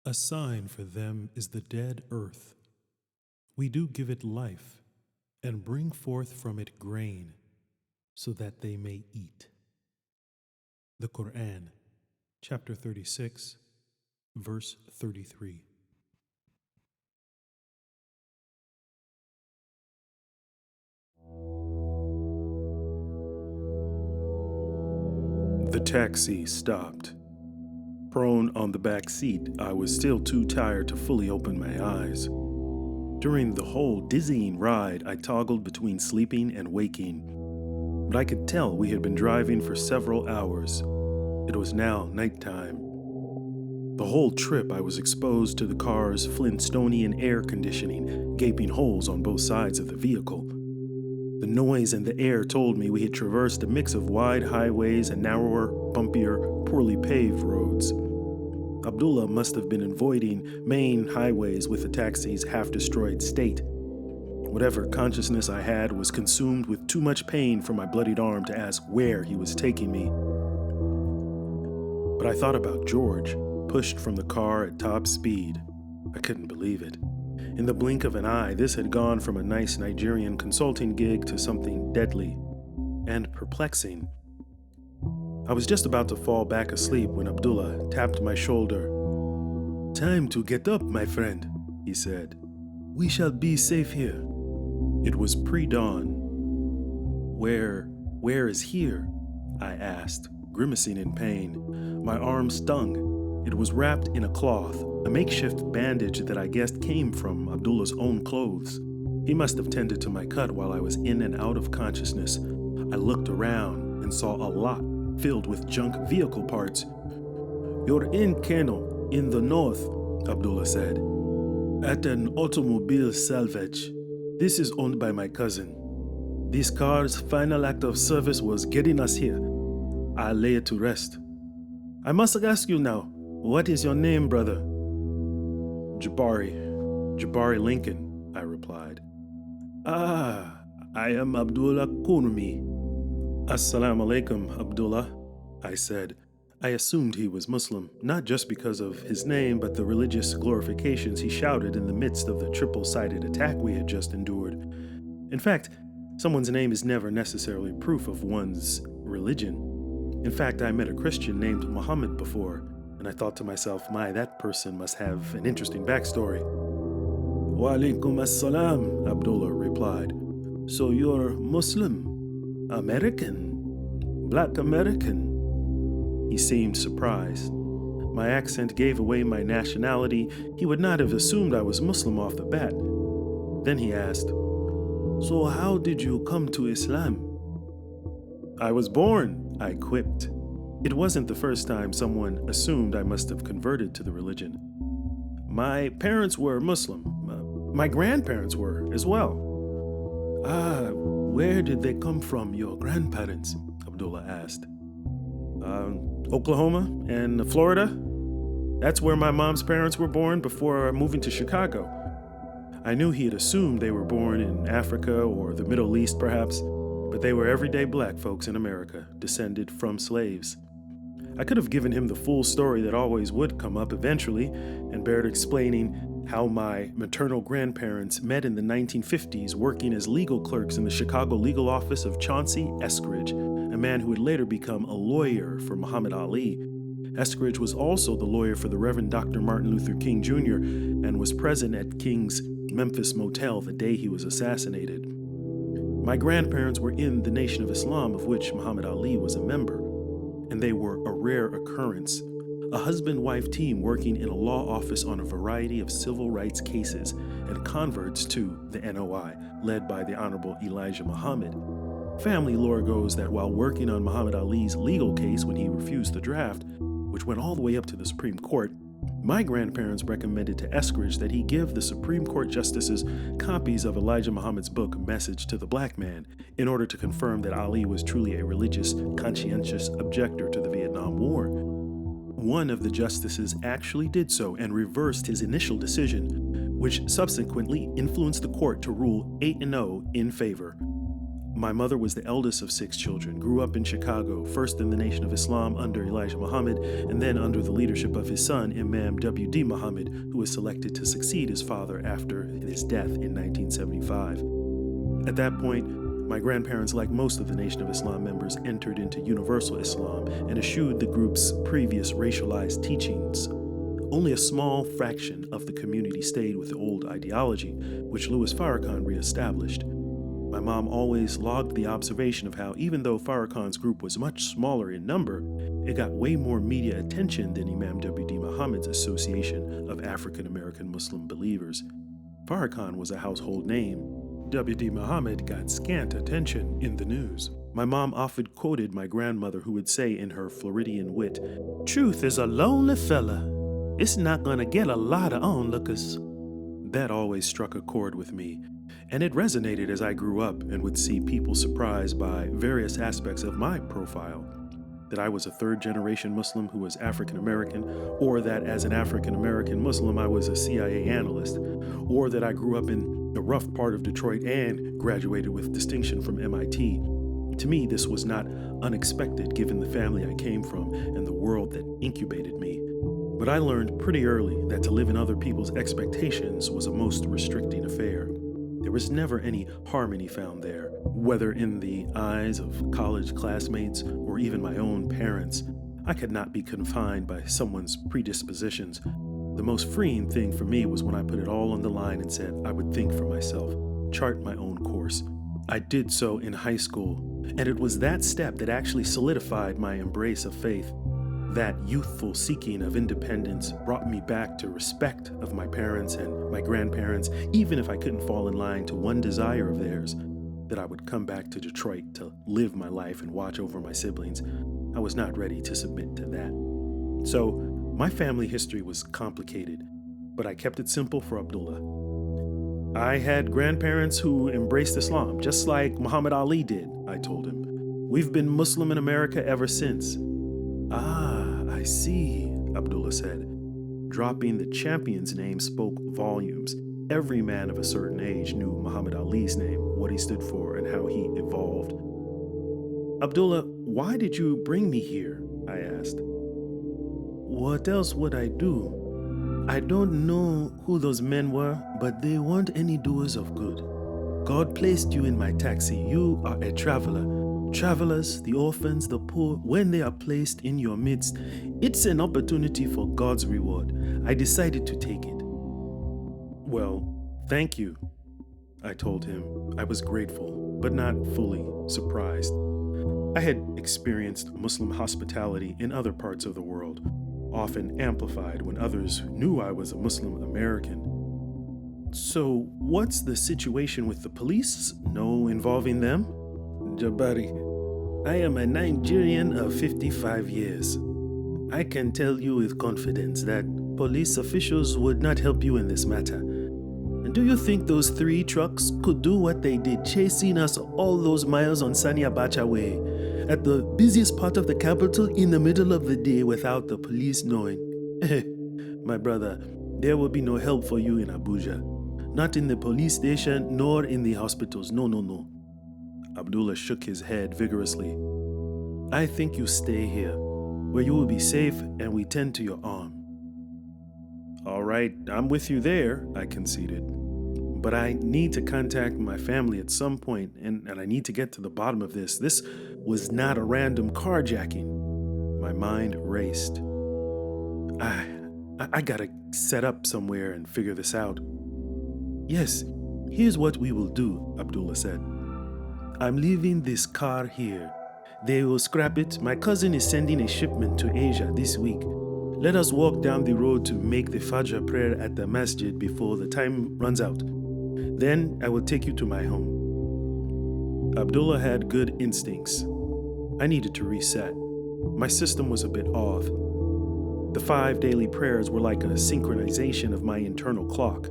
A sign for them is the dead earth. We do give it life and bring forth from it grain so that they may eat. The Quran, chapter 36, verse 33. The taxi stopped. Prone on the back seat, I was still too tired to fully open my eyes. During the whole dizzying ride, I toggled between sleeping and waking, but I could tell we had been driving for several hours. It was now nighttime. The whole trip, I was exposed to the car's Flintstonian air conditioning, gaping holes on both sides of the vehicle. The noise and the air told me we had traversed a mix of wide highways and narrower, bumpier, poorly paved roads. Abdullah must have been avoiding main highways with the taxi's half-destroyed state. Whatever consciousness I had was consumed with too much pain for my bloodied arm to ask where he was taking me. But I thought about George, pushed from the car at top speed. I couldn't believe it. In the blink of an eye, this had gone from a nice Nigerian consulting gig to something deadly and perplexing. I was just about to fall back asleep when Abdullah tapped my shoulder. "Time to get up, my friend," he said. "We shall be safe here." It was pre-dawn. Where is here?" I asked, grimacing in pain. My arm stung. It was wrapped in a cloth, a makeshift bandage that I guessed came from Abdullah's own clothes. He must have tended to my cut while I was in and out of consciousness. I looked around and saw a lot filled with junk vehicle parts. "You're in Kano, in the north," Abdullah said, "at an automobile salvage. This is owned by my cousin. This car's final act of service was getting us here. I'll lay it to rest. I must ask you now, what is your name, brother?" Jabbari Lincoln," I replied. "Ah, I am Abdullah KURMI." "Assalamu alaikum, Abdullah," I said. I assumed he was Muslim, not just because of his name, but the religious glorifications he shouted in the midst of the triple-sided attack we had just endured. In fact, someone's name is never necessarily proof of one's religion. In fact, I met a Christian named Muhammad before, and I thought to myself, that person must have an interesting backstory. "Wa alaikum assalam," Abdullah replied. "So you're Muslim? American? Black American?" He seemed surprised. My accent gave away my nationality. He would not have assumed I was Muslim off the bat. Then he asked, "So how did you come to Islam?" "I was born," I quipped. It wasn't the first time someone assumed I must have converted to the religion. "My parents were Muslim. My grandparents were as well." "Ah, where did they come from, your grandparents?" Abdullah asked. "Oklahoma and Florida. That's where my mom's parents were born before moving to Chicago." I knew he had assumed they were born in Africa or the Middle East perhaps, but they were everyday black folks in America, descended from slaves. I could have given him the full story that always would come up eventually, and bared explaining how my maternal grandparents met in the 1950s working as legal clerks in the Chicago legal office of Chauncey Eskridge, a man who would later become a lawyer for Muhammad Ali. Eskridge was also the lawyer for the Reverend Dr. Martin Luther King Jr. and was present at King's Memphis motel the day he was assassinated. My grandparents were in the Nation of Islam, of which Muhammad Ali was a member, and they were a rare occurrence. A husband-wife team working in a law office on a variety of civil rights cases and converts to the NOI, led by the Honorable Elijah Muhammad. Family lore goes that while working on Muhammad Ali's legal case when he refused the draft, which went all the way up to the Supreme Court, my grandparents recommended to Eskridge that he give the Supreme Court justices copies of Elijah Muhammad's book, Message to the Black Man, in order to confirm that Ali was truly a religious, conscientious objector to the Vietnam War. One of the justices actually did so and reversed his initial decision, which subsequently influenced the court to rule 8-0 in favor. My mother was the eldest of 6 children, grew up in Chicago, first in the Nation of Islam under Elijah Muhammad, and then under the leadership of his son, Imam W.D. Muhammad, who was selected to succeed his father after his death in 1975. At that point, my grandparents, like most of the Nation of Islam members, entered into Universal Islam and eschewed the group's previous racialized teachings. Only a small fraction of the community stayed with the old ideology, which Louis Farrakhan reestablished. My mom always logged the observation of how, even though Farrakhan's group was much smaller in number, it got way more media attention than Imam W.D. Muhammad's Association of African American Muslim Believers. Farrakhan was a household name. W.D. Muhammad got scant attention in the news. My mom often quoted my grandmother, who would say in her Floridian wit, "Truth is a lonely fella. It's not gonna get a lot of onlookers." That always struck a chord with me, and it resonated as I grew up and would see people surprised by various aspects of my profile. That I was a third-generation Muslim who was African American, or that as an African American Muslim I was a CIA analyst, or that I grew up in the rough part of Detroit and graduated with distinction from MIT. To me, this was not unexpected given the family I came from and the world that incubated me. But I learned pretty early that to live in other people's expectations was a most restricting affair. There was never any harmony found there, whether in the eyes of college classmates or even my own parents. I could not be confined by someone's predispositions. The most freeing thing for me was when I put it all on the line and said I would think for myself, chart my own course. I did so in high school, and it was that step that actually solidified my embrace of faith. That youthful seeking of independence brought me back to respect of my parents and my grandparents, even if I couldn't fall in line to one desire of theirs, that I would come back to Detroit to live my life and watch over my siblings. I was not ready to submit to that. So, my family history was complicated, but I kept it simple for Abdullah. I had grandparents who embraced Islam, just like Muhammad Ali did, I told him. We've been Muslim in America ever since. Ah, I see, Abdullah said. Dropping the champion's name spoke volumes. Every man of a certain age knew Muhammad Ali's name, what he stood for, and how he evolved. Abdullah, why did you bring me here? I asked. What else would I do? I don't know who those men were, but they weren't any doers of good. God placed you in my taxi. You are a traveler. Travelers, the orphans, the poor, when they are placed in your midst, it's an opportunity for God's reward. I decided to take it. Well, thank you, I told him. I was grateful, but not fully surprised. I had experienced Muslim hospitality in other parts of the world, often amplified when others knew I was a Muslim American. So, what's the situation with the police? No involving them? Jabbari, I am a Nigerian of 55 years. I can tell you with confidence that police officials would not help you in this matter. And do you think those 3 trucks could do what they did, chasing us all those miles on Sani Abacha Way, at the busiest part of the capital in the middle of the day without the police knowing? My brother, there will be no help for you in Abuja. Not in the police station, nor in the hospitals. No, no, no. Abdullah shook his head vigorously. I think you stay here, where you will be safe and we tend to your arm. All right, I'm with you there, I conceded. But I need to contact my family at some point, and I need to get to the bottom of this. This was not a random carjacking. My mind raced. I gotta set up somewhere and figure this out. Yes, here's what we will do, Abdullah said. I'm leaving this car here. They will scrap it. My cousin is sending a shipment to Asia this week. Let us walk down the road to make the Fajr prayer at the masjid before the time runs out. Then I will take you to my home. Abdullah had good instincts. I needed to reset. My system was a bit off. The 5 daily prayers were like a synchronization of my internal clock.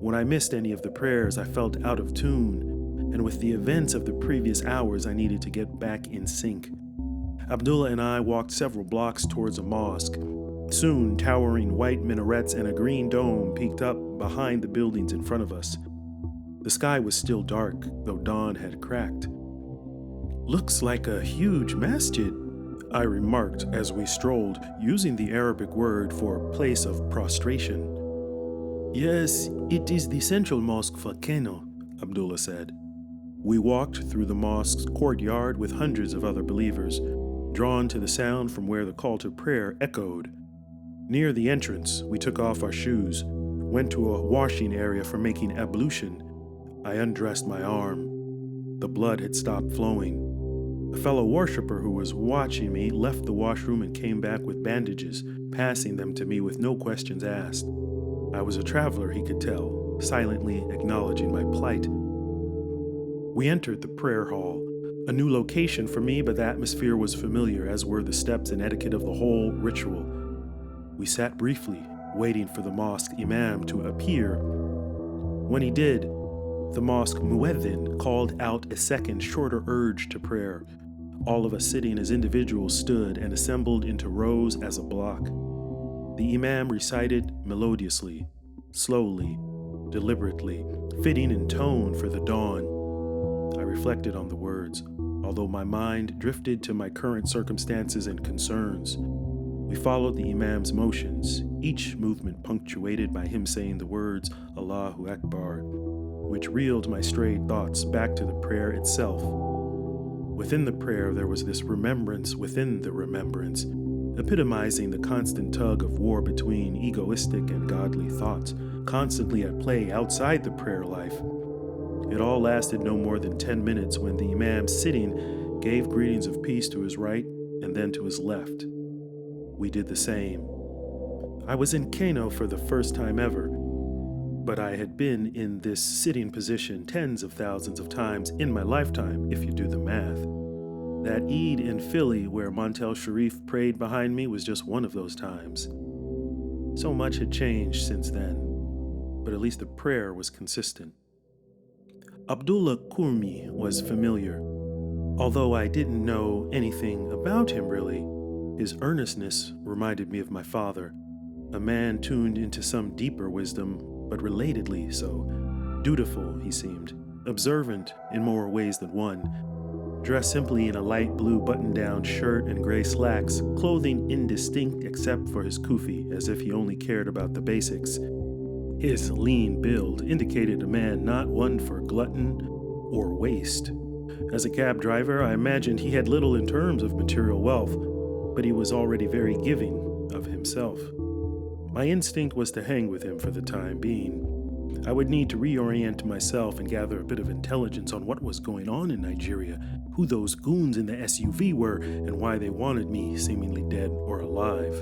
When I missed any of the prayers, I felt out of tune. And with the events of the previous hours, I needed to get back in sync. Abdullah and I walked several blocks towards a mosque. Soon, towering white minarets and a green dome peeked up behind the buildings in front of us. The sky was still dark, though dawn had cracked. Looks like a huge masjid, I remarked as we strolled, using the Arabic word for place of prostration. Yes, it is the central mosque for Kano, Abdullah said. We walked through the mosque's courtyard with hundreds of other believers, drawn to the sound from where the call to prayer echoed. Near the entrance, we took off our shoes, went to a washing area for making ablution. I undressed my arm. The blood had stopped flowing. A fellow worshiper who was watching me left the washroom and came back with bandages, passing them to me with no questions asked. I was a traveler, he could tell, silently acknowledging my plight. We entered the prayer hall, a new location for me, but the atmosphere was familiar, as were the steps and etiquette of the whole ritual. We sat briefly, waiting for the mosque imam to appear. When he did, the mosque muezzin called out a second, shorter urge to prayer. All of us sitting as individuals stood and assembled into rows as a block. The imam recited melodiously, slowly, deliberately, fitting in tone for the dawn. I reflected on the words, although my mind drifted to my current circumstances and concerns. We followed the imam's motions, each movement punctuated by him saying the words, Allahu Akbar, which reeled my strayed thoughts back to the prayer itself. Within the prayer, there was this remembrance within the remembrance, epitomizing the constant tug of war between egoistic and godly thoughts, constantly at play outside the prayer life. It all lasted no more than 10 minutes when the imam sitting gave greetings of peace to his right and then to his left. We did the same. I was in Kano for the first time ever, but I had been in this sitting position tens of thousands of times in my lifetime, if you do the math. That Eid in Philly, where Montel Sharif prayed behind me, was just one of those times. So much had changed since then, but at least the prayer was consistent. Abdullah KURMI was familiar. Although I didn't know anything about him really, his earnestness reminded me of my father, a man tuned into some deeper wisdom, but relatedly so. Dutiful, he seemed, observant in more ways than one, dressed simply in a light blue button-down shirt and gray slacks, clothing indistinct except for his kufi, as if he only cared about the basics. His lean build indicated a man not one for glutton or waste. As a cab driver, I imagined he had little in terms of material wealth, but he was already very giving of himself. My instinct was to hang with him for the time being. I would need to reorient myself and gather a bit of intelligence on what was going on in Nigeria, who those goons in the SUV were, and why they wanted me, seemingly dead or alive.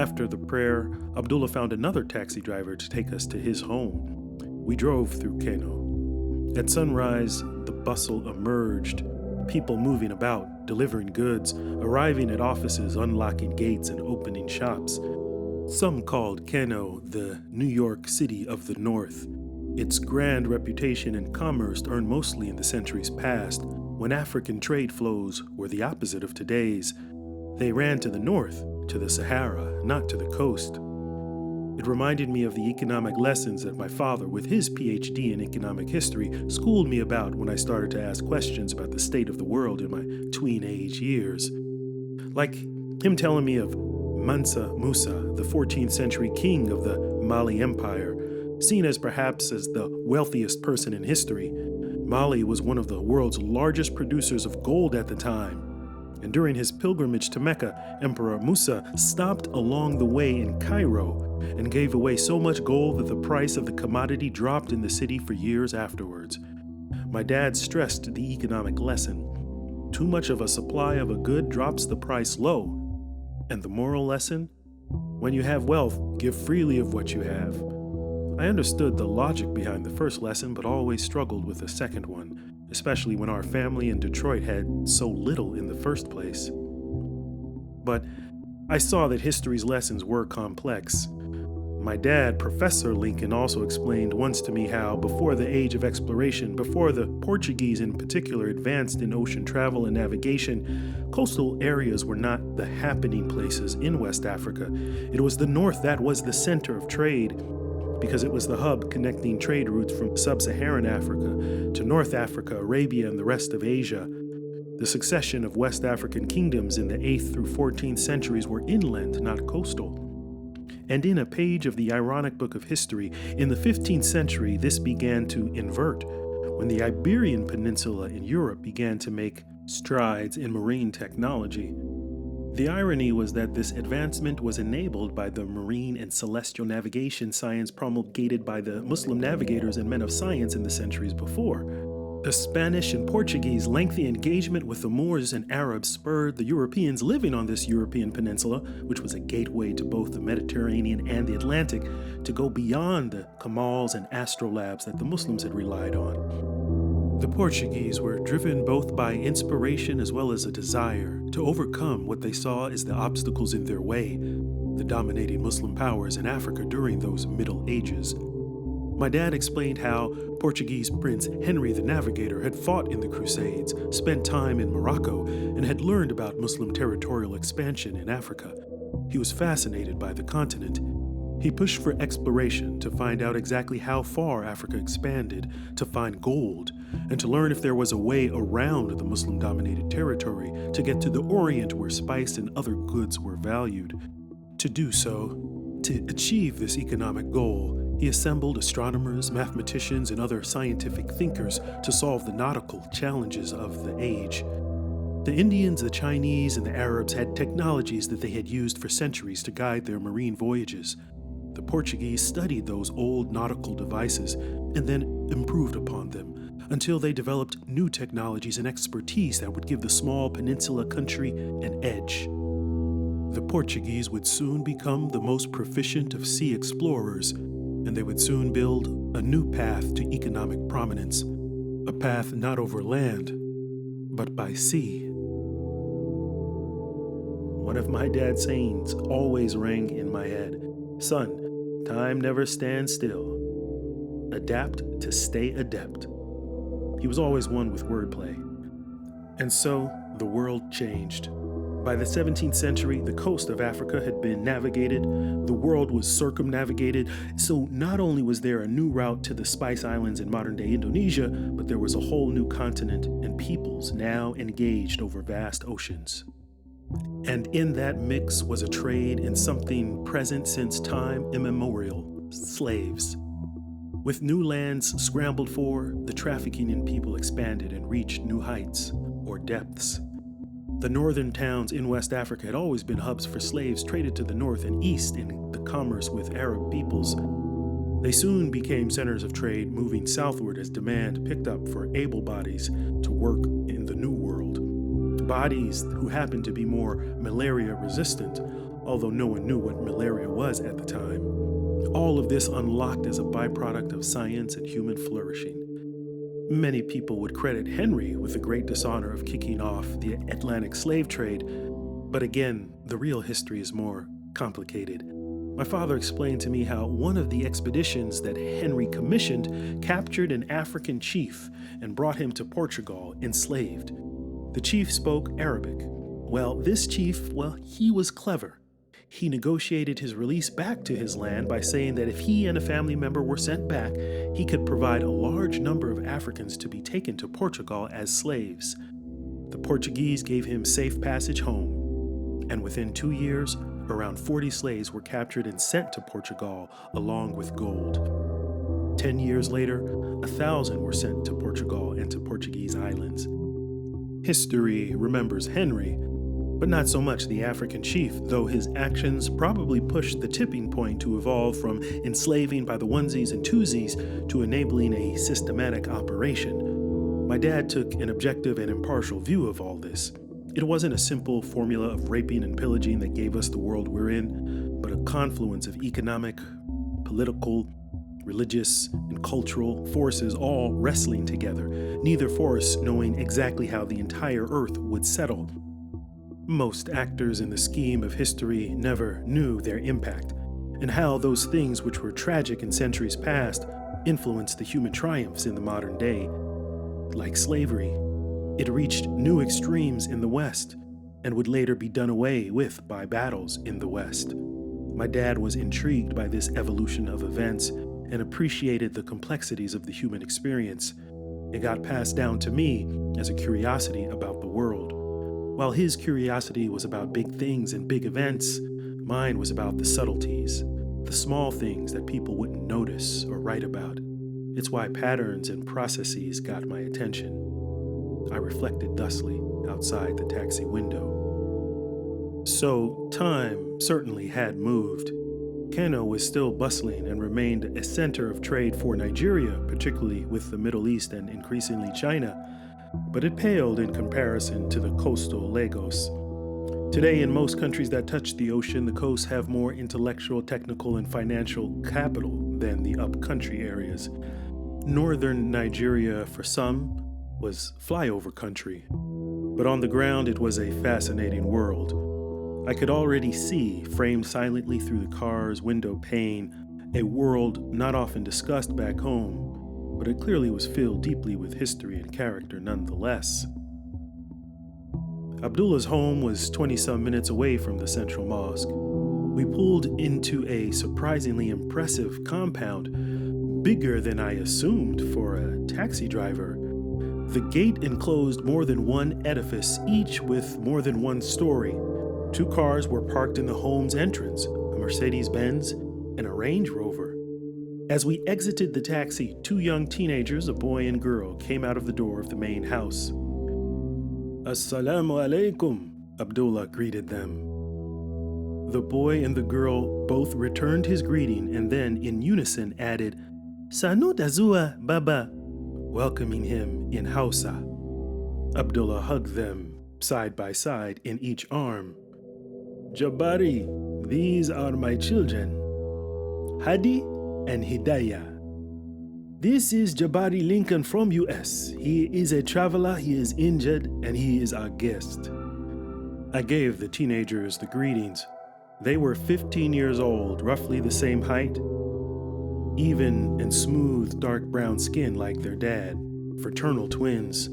After the prayer, Abdullah found another taxi driver to take us to his home. We drove through Kano. At sunrise, the bustle emerged, people moving about, delivering goods, arriving at offices, unlocking gates, and opening shops. Some called Kano the New York City of the North. Its grand reputation in commerce earned mostly in the centuries past, when African trade flows were the opposite of today's. They ran to the north, to the Sahara, not to the coast. It reminded me of the economic lessons that my father, with his PhD in economic history, schooled me about when I started to ask questions about the state of the world in my tween-age years. Like him telling me of Mansa Musa, the 14th century king of the Mali Empire, seen as perhaps as the wealthiest person in history. Mali was one of the world's largest producers of gold at the time. And during his pilgrimage to Mecca, Emperor Musa stopped along the way in Cairo and gave away so much gold that the price of the commodity dropped in the city for years afterwards. My dad stressed the economic lesson. Too much of a supply of a good drops the price low. And the moral lesson? When you have wealth, give freely of what you have. I understood the logic behind the first lesson, but always struggled with the second one, especially when our family in Detroit had so little in the first place. But I saw that history's lessons were complex. My dad, Professor Lincoln, also explained once to me how, before the age of exploration, before the Portuguese in particular advanced in ocean travel and navigation, coastal areas were not the happening places in West Africa. It was the north that was the center of trade. because it was the hub connecting trade routes from sub-Saharan Africa to North Africa, Arabia, and the rest of Asia. The succession of West African kingdoms in the 8th through 14th centuries were inland, not coastal. And in a page of the ironic book of history, in the 15th century, this began to invert, when the Iberian Peninsula in Europe began to make strides in marine technology. The irony was that this advancement was enabled by the marine and celestial navigation science promulgated by the Muslim navigators and men of science in the centuries before. The Spanish and Portuguese lengthy engagement with the Moors and Arabs spurred the Europeans living on this European peninsula, which was a gateway to both the Mediterranean and the Atlantic, to go beyond the camels and astrolabes that the Muslims had relied on. The Portuguese were driven both by inspiration as well as a desire to overcome what they saw as the obstacles in their way, the dominating Muslim powers in Africa during those Middle Ages. My dad explained how Portuguese Prince Henry the Navigator had fought in the Crusades, spent time in Morocco, and had learned about Muslim territorial expansion in Africa. He was fascinated by the continent. He pushed for exploration to find out exactly how far Africa expanded, to find gold, and to learn if there was a way around the Muslim-dominated territory to get to the Orient where spice and other goods were valued. To do so, to achieve this economic goal, he assembled astronomers, mathematicians, and other scientific thinkers to solve the nautical challenges of the age. The Indians, the Chinese, and the Arabs had technologies that they had used for centuries to guide their marine voyages. The Portuguese studied those old nautical devices and then improved upon them until they developed new technologies and expertise that would give the small peninsula country an edge. The Portuguese would soon become the most proficient of sea explorers, and they would soon build a new path to economic prominence, a path not over land, but by sea. One of my dad's sayings always rang in my head: "Son, time never stands still. Adapt to stay adept." He was always one with wordplay. And so the world changed. By the 17th century, the coast of Africa had been navigated, the world was circumnavigated, so not only was there a new route to the Spice Islands in modern-day Indonesia, but there was a whole new continent and peoples now engaged over vast oceans. And in that mix was a trade in something present since time immemorial: slaves. With new lands scrambled for, the trafficking in people expanded and reached new heights or depths. The northern towns in West Africa had always been hubs for slaves traded to the north and east in the commerce with Arab peoples. They soon became centers of trade, moving southward as demand picked up for able bodies to work in the New World. Bodies who happened to be more malaria resistant, although no one knew what malaria was at the time. All of this unlocked as a byproduct of science and human flourishing. Many people would credit Henry with the great dishonor of kicking off the Atlantic slave trade, but again, the real history is more complicated. My father explained to me how one of the expeditions that Henry commissioned captured an African chief and brought him to Portugal enslaved. The chief spoke Arabic. Well, this chief, he was clever. He negotiated his release back to his land by saying that if he and a family member were sent back, he could provide a large number of Africans to be taken to Portugal as slaves. The Portuguese gave him safe passage home, and within 2 years, around 40 slaves were captured and sent to Portugal along with gold. 10 years later, 1,000 were sent to Portugal and to Portuguese islands. History remembers Henry, but not so much the African chief, though his actions probably pushed the tipping point to evolve from enslaving by the onesies and twosies to enabling a systematic operation. My dad took an objective and impartial view of all this. It wasn't a simple formula of raping and pillaging that gave us the world we're in, but a confluence of economic, political, religious, and cultural forces all wrestling together, neither force knowing exactly how the entire earth would settle. Most actors in the scheme of history never knew their impact, and how those things which were tragic in centuries past influenced the human triumphs in the modern day. Like slavery, it reached new extremes in the West, and would later be done away with by battles in the West. My dad was intrigued by this evolution of events, and appreciated the complexities of the human experience. It got passed down to me as a curiosity about the world. While his curiosity was about big things and big events, mine was about the subtleties, the small things that people wouldn't notice or write about. It's why patterns and processes got my attention. I reflected thusly outside the taxi window. So, time certainly had moved. Kano was still bustling and remained a center of trade for Nigeria, particularly with the Middle East and increasingly China, but it paled in comparison to the coastal Lagos. Today, in most countries that touch the ocean, the coasts have more intellectual, technical, and financial capital than the upcountry areas. Northern Nigeria, for some, was flyover country, but on the ground it was a fascinating world. I could already see, framed silently through the car's window pane, a world not often discussed back home, but it clearly was filled deeply with history and character nonetheless. Abdullah's home was 20-some minutes away from the central mosque. We pulled into a surprisingly impressive compound, bigger than I assumed for a taxi driver. The gate enclosed more than one edifice, each with more than one story. 2 cars were parked in the home's entrance, a Mercedes-Benz and a Range Rover. As we exited the taxi, 2 young teenagers, a boy and girl, came out of the door of the main house. "Assalamu alaikum," Abdullah greeted them. The boy and the girl both returned his greeting and then, in unison, added, "Sanu dazua, Baba," welcoming him in Hausa. Abdullah hugged them, side by side, in each arm. "Jabbari, these are my children, Hadi and Hidayah. This is Jabbari Lincoln from US. He is a traveler, he is injured, and he is our guest." I gave the teenagers the greetings. They were 15 years old, roughly the same height, even and smooth dark brown skin like their dad, fraternal twins.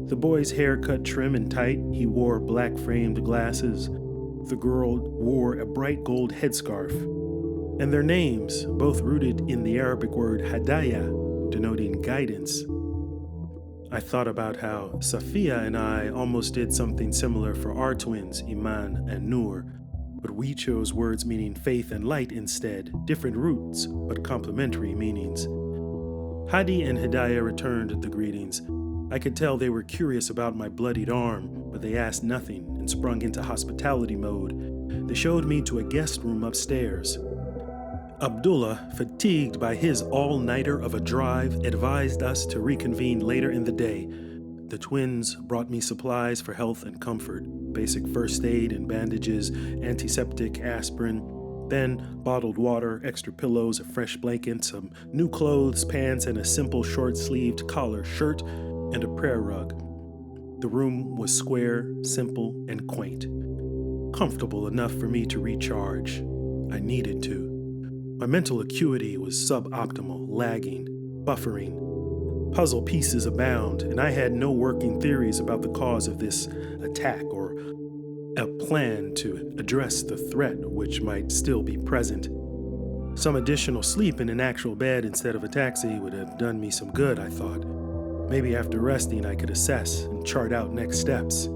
The boy's hair cut trim and tight, he wore black framed glasses. The girl wore a bright gold headscarf. And their names, both rooted in the Arabic word Hadaya, denoting guidance. I thought about how Safiya and I almost did something similar for our twins, Iman and Noor, but we chose words meaning faith and light instead, different roots, but complementary meanings. Hadi and Hidayah returned the greetings. I could tell they were curious about my bloodied arm, but they asked nothing and sprung into hospitality mode. They showed me to a guest room upstairs. Abdullah, fatigued by his all-nighter of a drive, advised us to reconvene later in the day. The twins brought me supplies for health and comfort, basic first aid and bandages, antiseptic, aspirin, then bottled water, extra pillows, a fresh blanket, some new clothes, pants, and a simple short-sleeved collar shirt, and a prayer rug. The room was square, simple, and quaint. Comfortable enough for me to recharge. I needed to. My mental acuity was suboptimal, lagging, buffering. Puzzle pieces abound, and I had no working theories about the cause of this attack or a plan to address the threat which might still be present. Some additional sleep in an actual bed instead of a taxi would have done me some good, I thought. Maybe after resting I could assess and chart out next steps.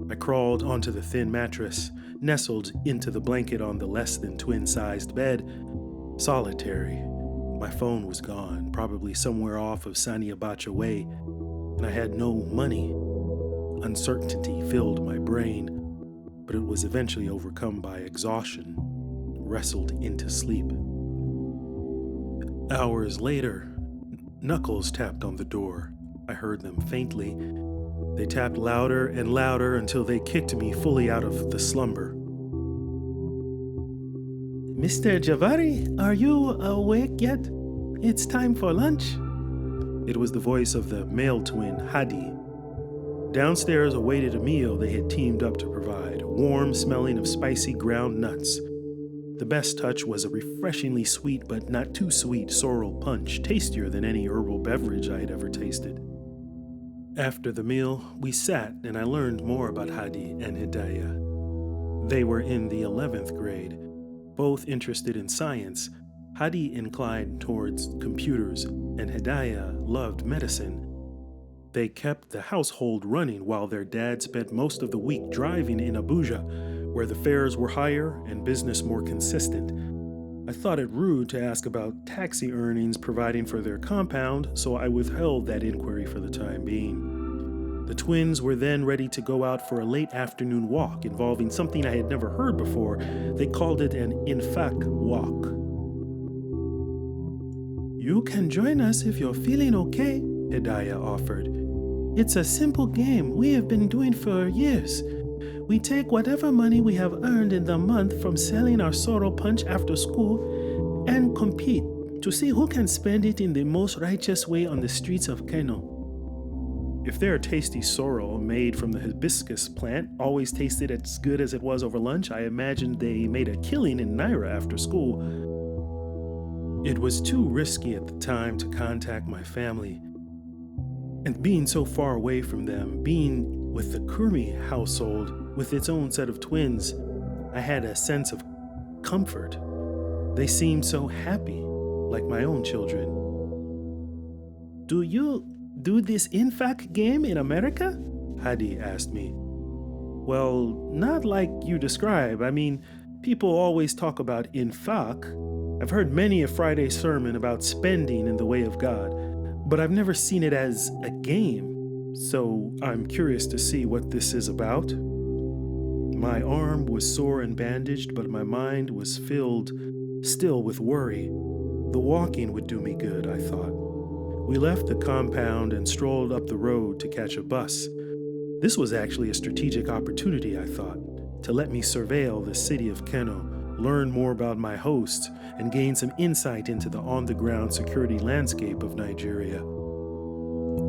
I crawled onto the thin mattress, nestled into the blanket on the less than twin-sized bed. Solitary. My phone was gone, probably somewhere off of Sani Abacha Way, and I had no money. Uncertainty filled my brain, but it was eventually overcome by exhaustion, wrestled into sleep. Hours later, knuckles tapped on the door. I heard them faintly. They tapped louder and louder until they kicked me fully out of the slumber. "Mr. Jabbari, are you awake yet? It's time for lunch." It was the voice of the male twin, Hadi. Downstairs awaited a meal they had teamed up to provide, warm, smelling of spicy ground nuts. The best touch was a refreshingly sweet but not too sweet sorrel punch, tastier than any herbal beverage I had ever tasted. After the meal, we sat and I learned more about Hadi and Hidayah. They were in the 11th grade, both interested in science, Hadi inclined towards computers, and Hidayah loved medicine. They kept the household running while their dad spent most of the week driving in Abuja, where the fares were higher and business more consistent. I thought it rude to ask about taxi earnings providing for their compound, so I withheld that inquiry for the time being. The twins were then ready to go out for a late afternoon walk involving something I had never heard before. They called it an infaq walk. "You can join us if you're feeling okay," Hidayah offered. "It's a simple game we have been doing for years. We take whatever money we have earned in the month from selling our sorrel punch after school and compete to see who can spend it in the most righteous way on the streets of Kano." If their tasty sorrel made from the hibiscus plant always tasted as good as it was over lunch, I imagined they made a killing in Naira after school. It was too risky at the time to contact my family. And being so far away from them, being with the KURMI household with its own set of twins, I had a sense of comfort. They seemed so happy, like my own children. "Do you do this infaq game in America?" Hadi asked me. "Well, not like you describe. I mean, people always talk about infaq. I've heard many a Friday sermon about spending in the way of God, but I've never seen it as a game, so I'm curious to see what this is about." My arm was sore and bandaged, but my mind was filled still with worry. The walking would do me good, I thought. We left the compound and strolled up the road to catch a bus. This was actually a strategic opportunity, I thought, to let me surveil the city of Kano, learn more about my hosts, and gain some insight into the on-the-ground security landscape of Nigeria.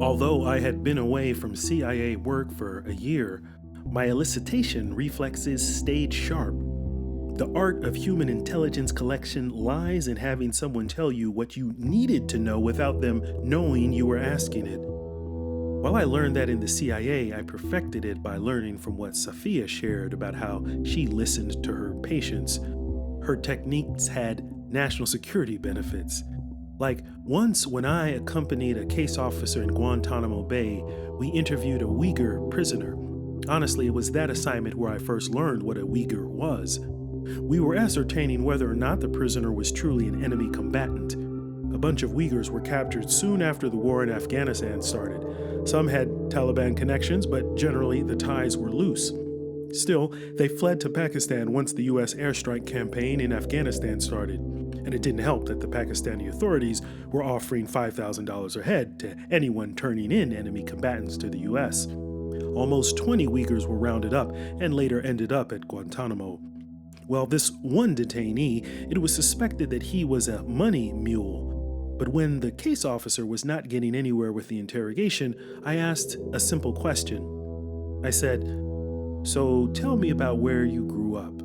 Although I had been away from CIA work for a year, my elicitation reflexes stayed sharp. The art of human intelligence collection lies in having someone tell you what you needed to know without them knowing you were asking it. While I learned that in the CIA, I perfected it by learning from what Safiya shared about how she listened to her patients. Her techniques had national security benefits. Like once when I accompanied a case officer in Guantanamo Bay, we interviewed a Uyghur prisoner. Honestly, it was that assignment where I first learned what a Uyghur was. We were ascertaining whether or not the prisoner was truly an enemy combatant. A bunch of Uyghurs were captured soon after the war in Afghanistan started. Some had Taliban connections, but generally the ties were loose. Still, they fled to Pakistan once the U.S. airstrike campaign in Afghanistan started. And it didn't help that the Pakistani authorities were offering $5,000 a head to anyone turning in enemy combatants to the U.S. Almost 20 Uyghurs were rounded up and later ended up at Guantanamo. Well, this one detainee, it was suspected that he was a money mule. But when the case officer was not getting anywhere with the interrogation, I asked a simple question. I said, "So tell me about where you grew up."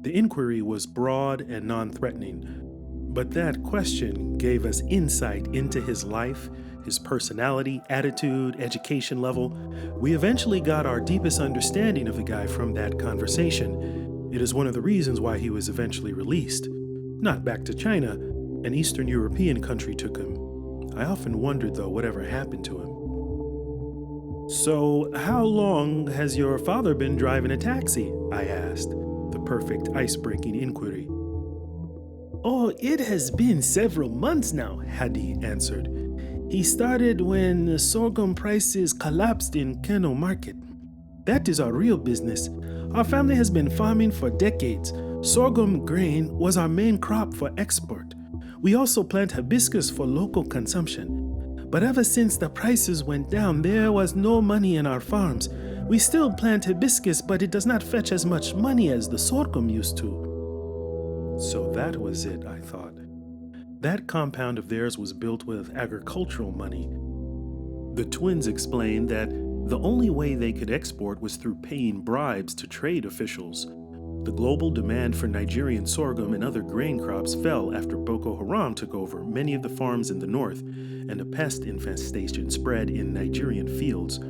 The inquiry was broad and non-threatening, but that question gave us insight into his life, his personality, attitude, education level. We eventually got our deepest understanding of the guy from that conversation. It is one of the reasons why he was eventually released. Not back to China, an Eastern European country took him. I often wondered, though, whatever happened to him. "So, how long has your father been driving a taxi?" I asked, the perfect ice-breaking inquiry. "Oh, it has been several months now," Hadi answered. "He started when the sorghum prices collapsed in Kano market. That is our real business. Our family has been farming for decades. Sorghum grain was our main crop for export. We also plant hibiscus for local consumption. But ever since the prices went down, there was no money in our farms. We still plant hibiscus, but it does not fetch as much money as the sorghum used to." So that was it, I thought. That compound of theirs was built with agricultural money. The twins explained that the only way they could export was through paying bribes to trade officials. The global demand for Nigerian sorghum and other grain crops fell after Boko Haram took over many of the farms in the north, and a pest infestation spread in Nigerian fields.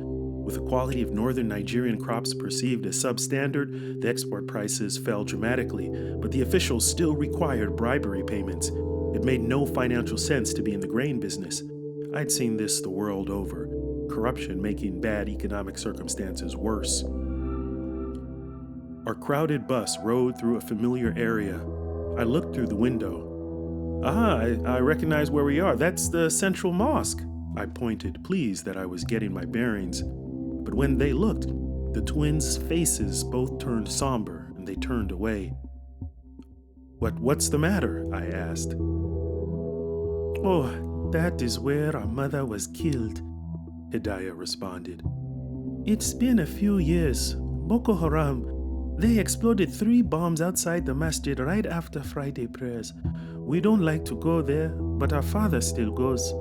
With the quality of northern Nigerian crops perceived as substandard, the export prices fell dramatically, but the officials still required bribery payments. It made no financial sense to be in the grain business. I'd seen this the world over, corruption making bad economic circumstances worse. Our crowded bus rode through a familiar area. I looked through the window. I recognize where we are. That's the Central Mosque. I pointed, pleased that I was getting my bearings. But when they looked, the twins' faces both turned somber and they turned away. What's the matter? I asked. Oh, that is where our mother was killed, Hidayah responded. It's been a few years. Boko Haram, they exploded 3 bombs outside the masjid right after Friday prayers. We don't like to go there, but our father still goes.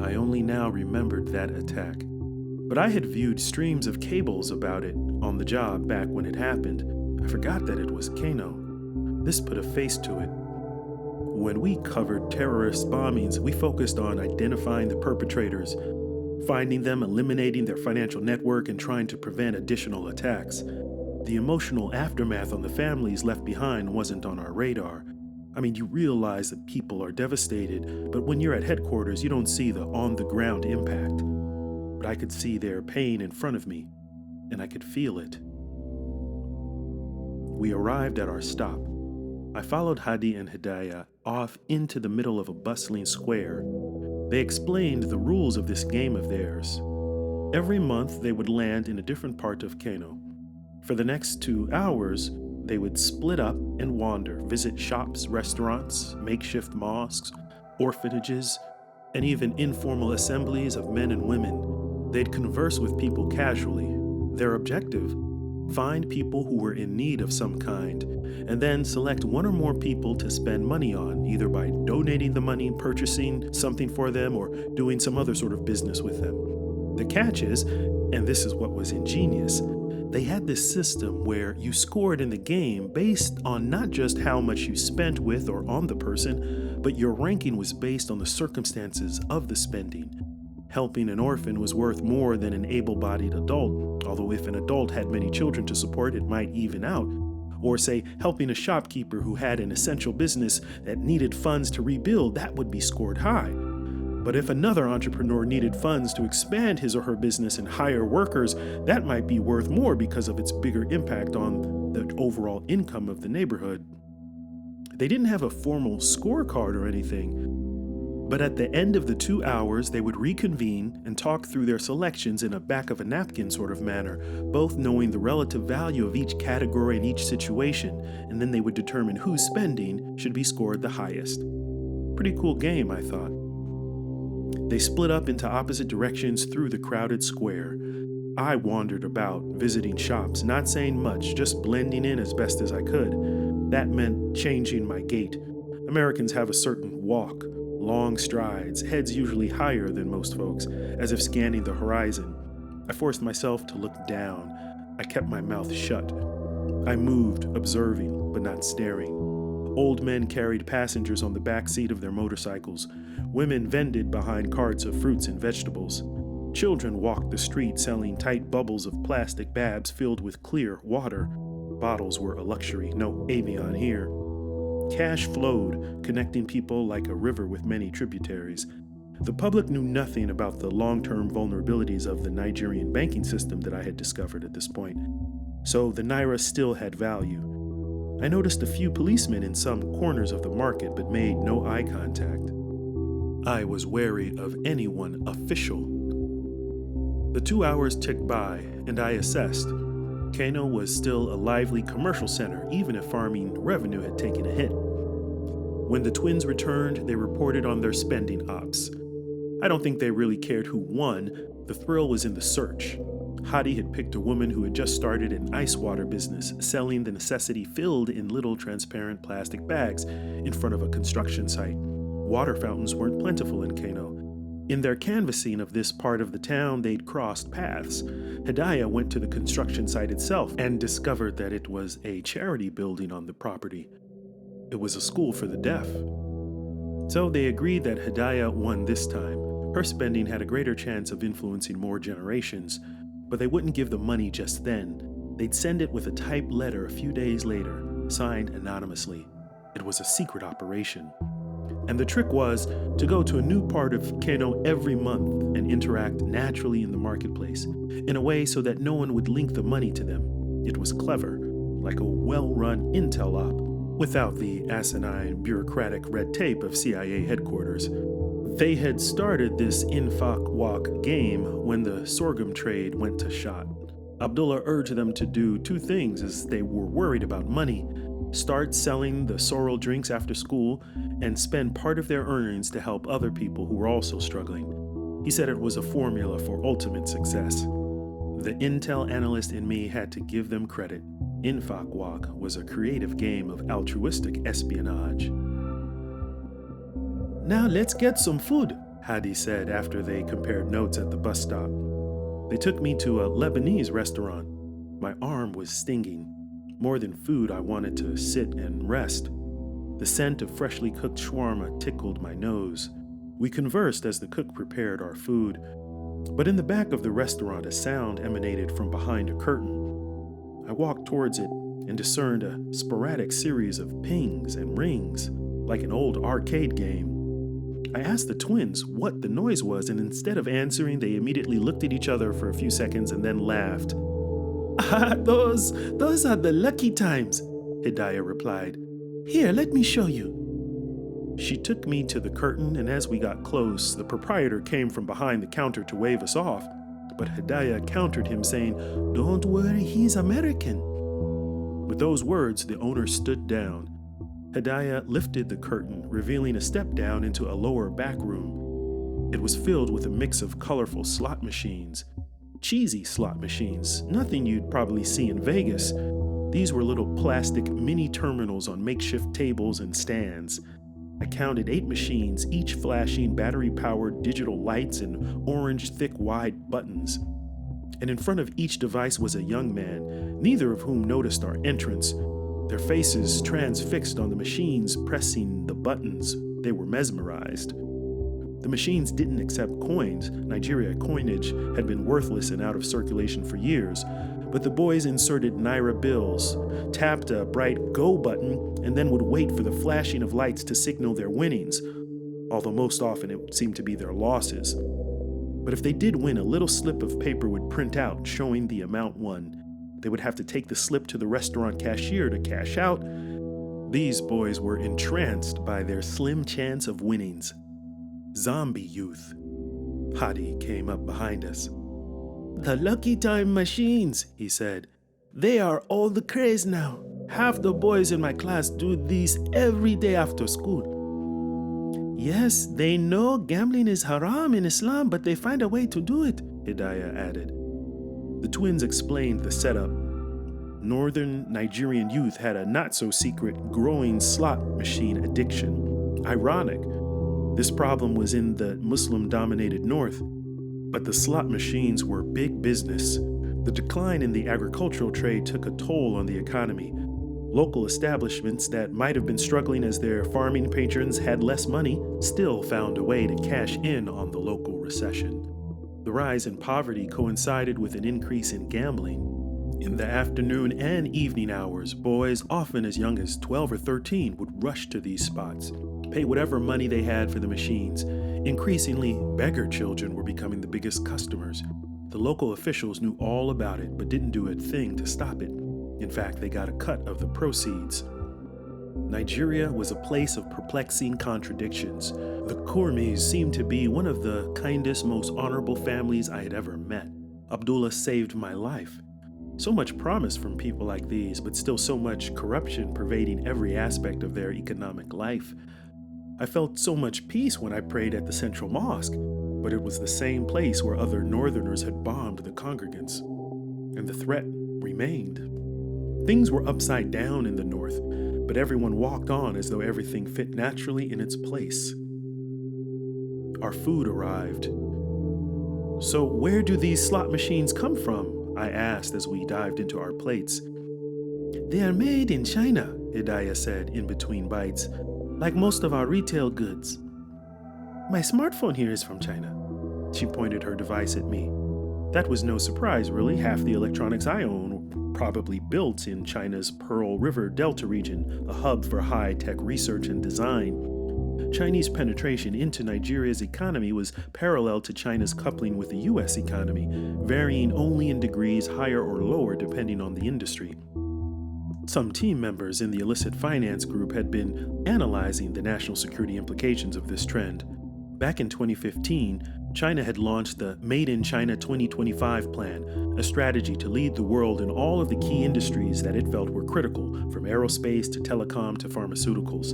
I only now remembered that attack. But I had viewed streams of cables about it on the job back when it happened. I forgot that it was Kano. This put a face to it. When we covered terrorist bombings, we focused on identifying the perpetrators, finding them, eliminating their financial network, and trying to prevent additional attacks. The emotional aftermath on the families left behind wasn't on our radar. I mean, you realize that people are devastated, but when you're at headquarters, you don't see the on-the-ground impact. But I could see their pain in front of me, and I could feel it. We arrived at our stop. I followed Hadi and Hidayah off into the middle of a bustling square. They explained the rules of this game of theirs. Every month, they would land in a different part of Kano. For the next 2 hours, they would split up and wander, visit shops, restaurants, makeshift mosques, orphanages, and even informal assemblies of men and women. They'd converse with people casually. Their objective: find people who were in need of some kind, and then select 1 or more people to spend money on, either by donating the money, purchasing something for them, or doing some other sort of business with them. The catch is, and this is what was ingenious, they had this system where you scored in the game based on not just how much you spent with or on the person, but your ranking was based on the circumstances of the spending. Helping an orphan was worth more than an able-bodied adult, although if an adult had many children to support, it might even out. Or say, helping a shopkeeper who had an essential business that needed funds to rebuild, that would be scored high. But if another entrepreneur needed funds to expand his or her business and hire workers, that might be worth more because of its bigger impact on the overall income of the neighborhood. They didn't have a formal scorecard or anything, but at the end of the 2 hours, they would reconvene and talk through their selections in a back of a napkin sort of manner, both knowing the relative value of each category in each situation, and then they would determine whose spending should be scored the highest. Pretty cool game, I thought. They split up into opposite directions through the crowded square. I wandered about, visiting shops, not saying much, just blending in as best as I could. That meant changing my gait. Americans have a certain walk, long strides, heads usually higher than most folks, as if scanning the horizon. I forced myself to look down. I kept my mouth shut. I moved, observing, but not staring. Old men carried passengers on the back seat of their motorcycles. Women vended behind carts of fruits and vegetables. Children walked the street selling tight bubbles of plastic babs filled with clear water. Bottles were a luxury, no Avion here. Cash flowed, connecting people like a river with many tributaries. The public knew nothing about the long-term vulnerabilities of the Nigerian banking system that I had discovered at this point. So the naira still had value. I noticed a few policemen in some corners of the market but made no eye contact. I was wary of anyone official. The 2 hours ticked by, and I assessed. Kano was still a lively commercial center, even if farming revenue had taken a hit. When the twins returned, they reported on their spending ops. I don't think they really cared who won. The thrill was in the search. Hadi had picked a woman who had just started an ice water business, selling the necessity filled in little transparent plastic bags in front of a construction site. Water fountains weren't plentiful in Kano. In their canvassing of this part of the town, they'd crossed paths. Hidayah went to the construction site itself and discovered that it was a charity building on the property. It was a school for the deaf. So they agreed that Hidayah won this time. Her spending had a greater chance of influencing more generations, but they wouldn't give the money just then. They'd send it with a typed letter a few days later, signed anonymously. It was a secret operation. And the trick was to go to a new part of Kano every month and interact naturally in the marketplace, in a way so that no one would link the money to them. It was clever, like a well-run intel op, without the asinine, bureaucratic red tape of CIA headquarters. They had started this infaq walk game when the sorghum trade went to shot. Abdullah urged them to do two things as they were worried about money: start selling the sorrel drinks after school and spend part of their earnings to help other people who were also struggling. He said it was a formula for ultimate success. The intel analyst in me had to give them credit. Infaq walk was a creative game of altruistic espionage. "Now let's get some food," Hadi said after they compared notes at the bus stop. They took me to a Lebanese restaurant. My arm was stinging. More than food, I wanted to sit and rest. The scent of freshly cooked shawarma tickled my nose. We conversed as the cook prepared our food. But in the back of the restaurant, a sound emanated from behind a curtain. I walked towards it and discerned a sporadic series of pings and rings, like an old arcade game. I asked the twins what the noise was, and instead of answering, they immediately looked at each other for a few seconds and then laughed. "Ah, those are the lucky times," Hidayah replied. "Here, let me show you." She took me to the curtain, and as we got close, the proprietor came from behind the counter to wave us off. But Hidayah countered him, saying, "Don't worry, he's American." With those words, the owner stood down. Hidayah lifted the curtain, revealing a step down into a lower back room. It was filled with a mix of colorful slot machines. Cheesy slot machines, nothing you'd probably see in Vegas. These were little plastic mini terminals on makeshift tables and stands. I counted 8 machines, each flashing battery-powered digital lights and orange, thick, wide buttons. And in front of each device was a young man, neither of whom noticed our entrance. Their faces transfixed on the machines, pressing the buttons. They were mesmerized. The machines didn't accept coins. Nigeria coinage had been worthless and out of circulation for years. But the boys inserted Naira bills, tapped a bright go button, and then would wait for the flashing of lights to signal their winnings, although most often it seemed to be their losses. But if they did win, a little slip of paper would print out showing the amount won. They would have to take the slip to the restaurant cashier to cash out. These boys were entranced by their slim chance of winnings. Zombie youth. Hadi came up behind us. "The lucky time machines," he said. "They are all the craze now. Half the boys in my class do these every day after school." "Yes, they know gambling is haram in Islam, but they find a way to do it," Hidayah added. The twins explained the setup. Northern Nigerian youth had a not-so-secret growing slot machine addiction. Ironic. This problem was in the Muslim-dominated North, but the slot machines were big business. The decline in the agricultural trade took a toll on the economy. Local establishments that might have been struggling as their farming patrons had less money still found a way to cash in on the local recession. The rise in poverty coincided with an increase in gambling. In the afternoon and evening hours, boys, often as young as 12 or 13, would rush to these spots, pay whatever money they had for the machines. Increasingly, beggar children were becoming the biggest customers. The local officials knew all about it, but didn't do a thing to stop it. In fact, they got a cut of the proceeds. Nigeria was a place of perplexing contradictions. The KURMIs seemed to be one of the kindest, most honorable families I had ever met. Abdullah saved my life. So much promise from people like these, but still so much corruption pervading every aspect of their economic life. I felt so much peace when I prayed at the central mosque, but it was the same place where other northerners had bombed the congregants. And the threat remained. Things were upside down in the north, but everyone walked on as though everything fit naturally in its place. Our food arrived. "So where do these slot machines come from?" I asked as we dived into our plates. "They are made in China," Hidayah said in between bites, "like most of our retail goods." My smartphone here is from China. She pointed her device at me. That was no surprise, really. Half the electronics I own were probably built in China's Pearl River Delta region, a hub for high-tech research and design. Chinese penetration into Nigeria's economy was parallel to China's coupling with the U.S. economy, varying only in degrees higher or lower depending on the industry. Some team members in the illicit finance group had been analyzing the national security implications of this trend. Back in 2015, China had launched the Made in China 2025 plan, a strategy to lead the world in all of the key industries that it felt were critical, from aerospace to telecom to pharmaceuticals.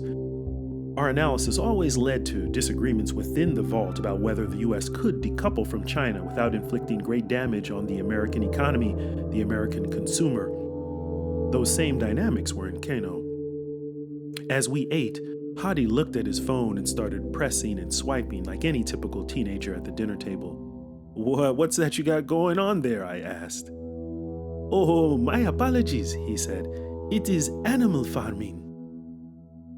Our analysis always led to disagreements within the vault about whether the U.S. could decouple from China without inflicting great damage on the American economy, the American consumer. Those same dynamics were in Kano. As we ate, Hadi looked at his phone and started pressing and swiping like any typical teenager at the dinner table. What's that you got going on there? I asked. Oh, my apologies, he said. It is animal farming.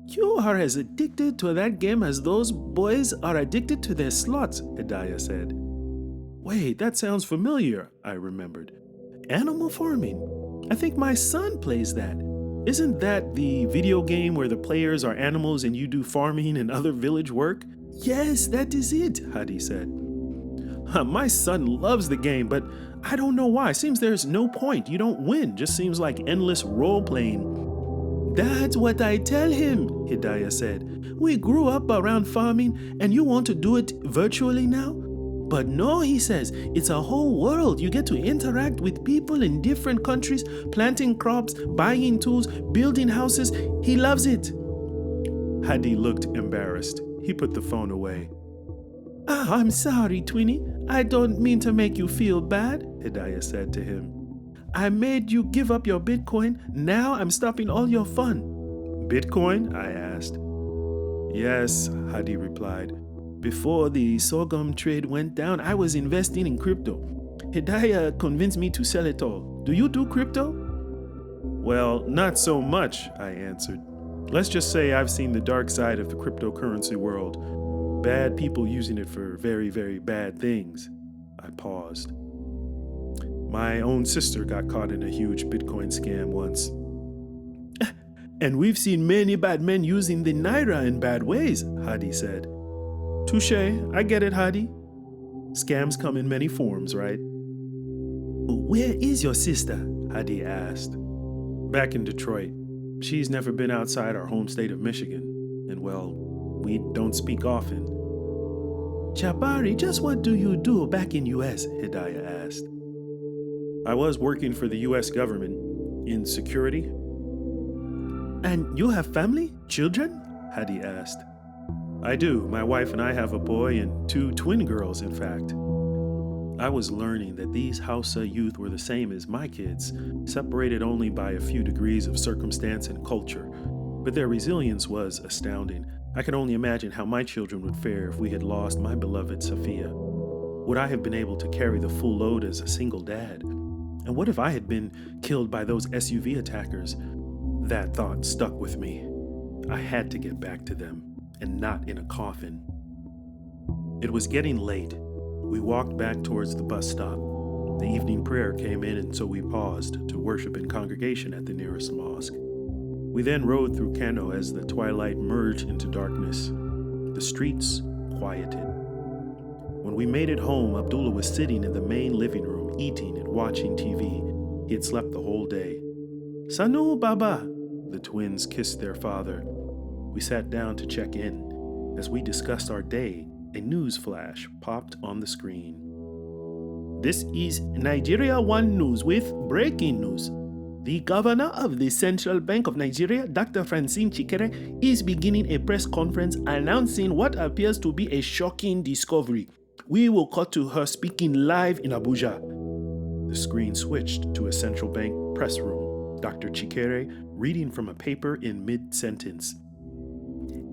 You are as addicted to that game as those boys are addicted to their slots, Hidayah said. Wait, that sounds familiar, I remembered. Animal farming? I think my son plays that. Isn't that the video game where the players are animals and you do farming and other village work? Yes, that is it, Hadi said. My son loves the game, but I don't know why. Seems there's no point. You don't win. Just seems like endless role-playing. That's what I tell him, Hidayah said. We grew up around farming and you want to do it virtually now? But no, he says, it's a whole world. You get to interact with people in different countries, planting crops, buying tools, building houses. He loves it. Hadi looked embarrassed. He put the phone away. I'm sorry, Twinnie. I don't mean to make you feel bad, Hidayah said to him. I made you give up your Bitcoin. Now I'm stopping all your fun. Bitcoin? I asked. Yes, Hadi replied. Before the sorghum trade went down, I was investing in crypto. Hidayah convinced me to sell it all. Do you do crypto? Well, not so much, I answered. Let's just say I've seen the dark side of the cryptocurrency world. Bad people using it for very, very bad things. I paused. My own sister got caught in a huge Bitcoin scam once. And we've seen many bad men using the Naira in bad ways, Hadi said. Touché, I get it, Hadi. Scams come in many forms, right? Where is your sister? Hadi asked. Back in Detroit. She's never been outside our home state of Michigan. And well, we don't speak often. Jabbari, just what do you do back in US? Hidayah asked. I was working for the US government in security. And you have family? Children? Hadi asked. I do. My wife and I have a boy and 2 twin girls, in fact. I was learning that these Hausa youth were the same as my kids, separated only by a few degrees of circumstance and culture. But their resilience was astounding. I could only imagine how my children would fare if we had lost my beloved Sophia. Would I have been able to carry the full load as a single dad? And what if I had been killed by those SUV attackers? That thought stuck with me. I had to get back to them. And not in a coffin. It was getting late. We walked back towards the bus stop. The evening prayer came in, and so we paused to worship in congregation at the nearest mosque. We then rode through Kano as the twilight merged into darkness. The streets quieted. When we made it home, Abdullah was sitting in the main living room, eating and watching TV. He had slept the whole day. Sanu Baba! The twins kissed their father. We sat down to check in. As we discussed our day, a news flash popped on the screen. This is Nigeria One News with breaking news. The governor of the Central Bank of Nigeria, Dr. Francine Chikere, is beginning a press conference announcing what appears to be a shocking discovery. We will cut to her speaking live in Abuja. The screen switched to a central bank press room. Dr. Chikere reading from a paper in mid-sentence.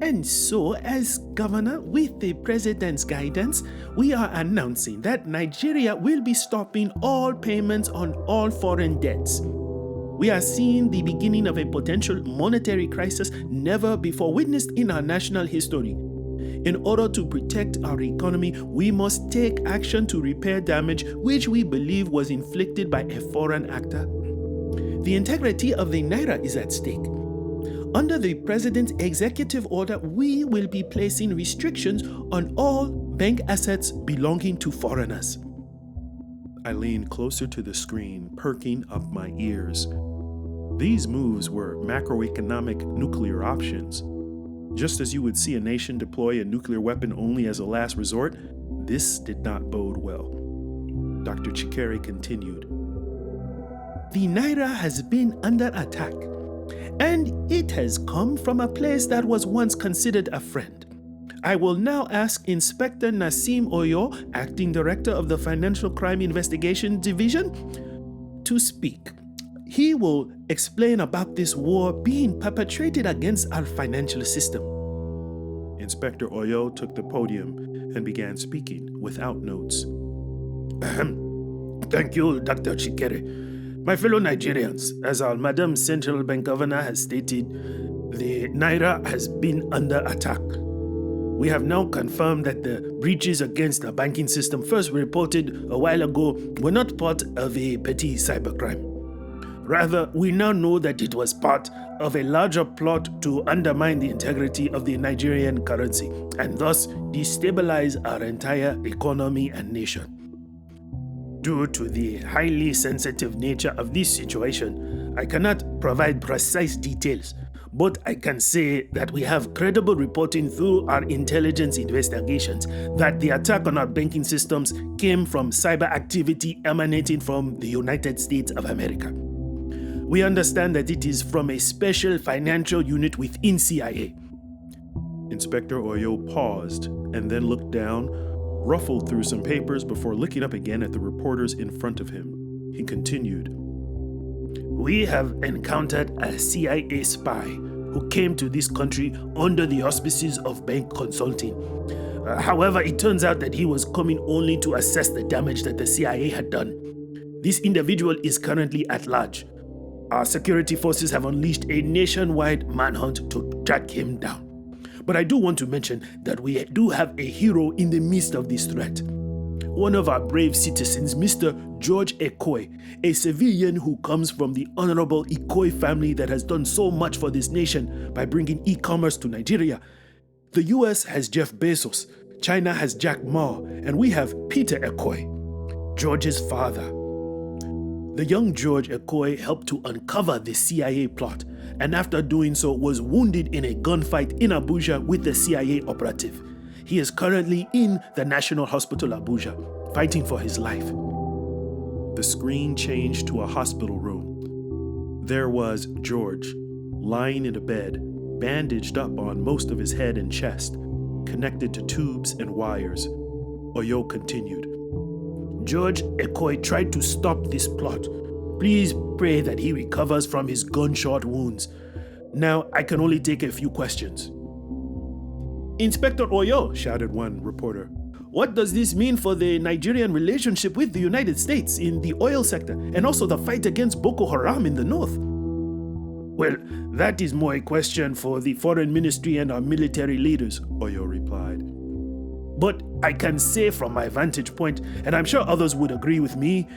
And so, as governor, with the president's guidance, we are announcing that Nigeria will be stopping all payments on all foreign debts. We are seeing the beginning of a potential monetary crisis never before witnessed in our national history. In order to protect our economy, we must take action to repair damage which we believe was inflicted by a foreign actor. The integrity of the naira is at stake. Under the President's executive order, we will be placing restrictions on all bank assets belonging to foreigners. I leaned closer to the screen, perking up my ears. These moves were macroeconomic nuclear options. Just as you would see a nation deploy a nuclear weapon only as a last resort, this did not bode well. Dr. CHIKERE continued. The naira has been under attack, and it has come from a place that was once considered a friend. I will now ask Inspector Nasim Oyo, Acting Director of the Financial Crime Investigation Division, to speak. He will explain about this war being perpetrated against our financial system. Inspector Oyo took the podium and began speaking without notes. Thank you, Dr. CHIKERE. My fellow Nigerians, as our Madam Central Bank Governor has stated, the naira has been under attack. We have now confirmed that the breaches against the banking system first reported a while ago were not part of a petty cybercrime. Rather, we now know that it was part of a larger plot to undermine the integrity of the Nigerian currency and thus destabilize our entire economy and nation. Due to the highly sensitive nature of this situation, I cannot provide precise details, but I can say that we have credible reporting through our intelligence investigations that the attack on our banking systems came from cyber activity emanating from the United States of America. We understand that it is from a special financial unit within CIA. Inspector Oyo paused and then looked down, ruffled through some papers before looking up again at the reporters in front of him. He continued. We have encountered a CIA spy who came to this country under the auspices of bank consulting. However, it turns out that he was coming only to assess the damage that the CIA had done. This individual is currently at large. Our security forces have unleashed a nationwide manhunt to track him down. But I do want to mention that we do have a hero in the midst of this threat. One of our brave citizens, Mr. George Ekoy, a civilian who comes from the Honorable Ekoy family that has done so much for this nation by bringing e-commerce to Nigeria. The US has Jeff Bezos, China has Jack Ma, and we have Peter Ekoy, George's father. The young George Ekoy helped to uncover the CIA plot, and after doing so was wounded in a gunfight in Abuja with the CIA operative. He is currently in the National Hospital Abuja, fighting for his life. The screen changed to a hospital room. There was George, lying in a bed, bandaged up on most of his head and chest, connected to tubes and wires. Oyo continued. George Ekoy tried to stop this plot. Please pray that he recovers from his gunshot wounds. Now, I can only take a few questions. Inspector Oyo, shouted one reporter, what does this mean for the Nigerian relationship with the United States in the oil sector and also the fight against Boko Haram in the north? Well, that is more a question for the foreign ministry and our military leaders, Oyo replied. But I can say from my vantage point, and I'm sure others would agree with me,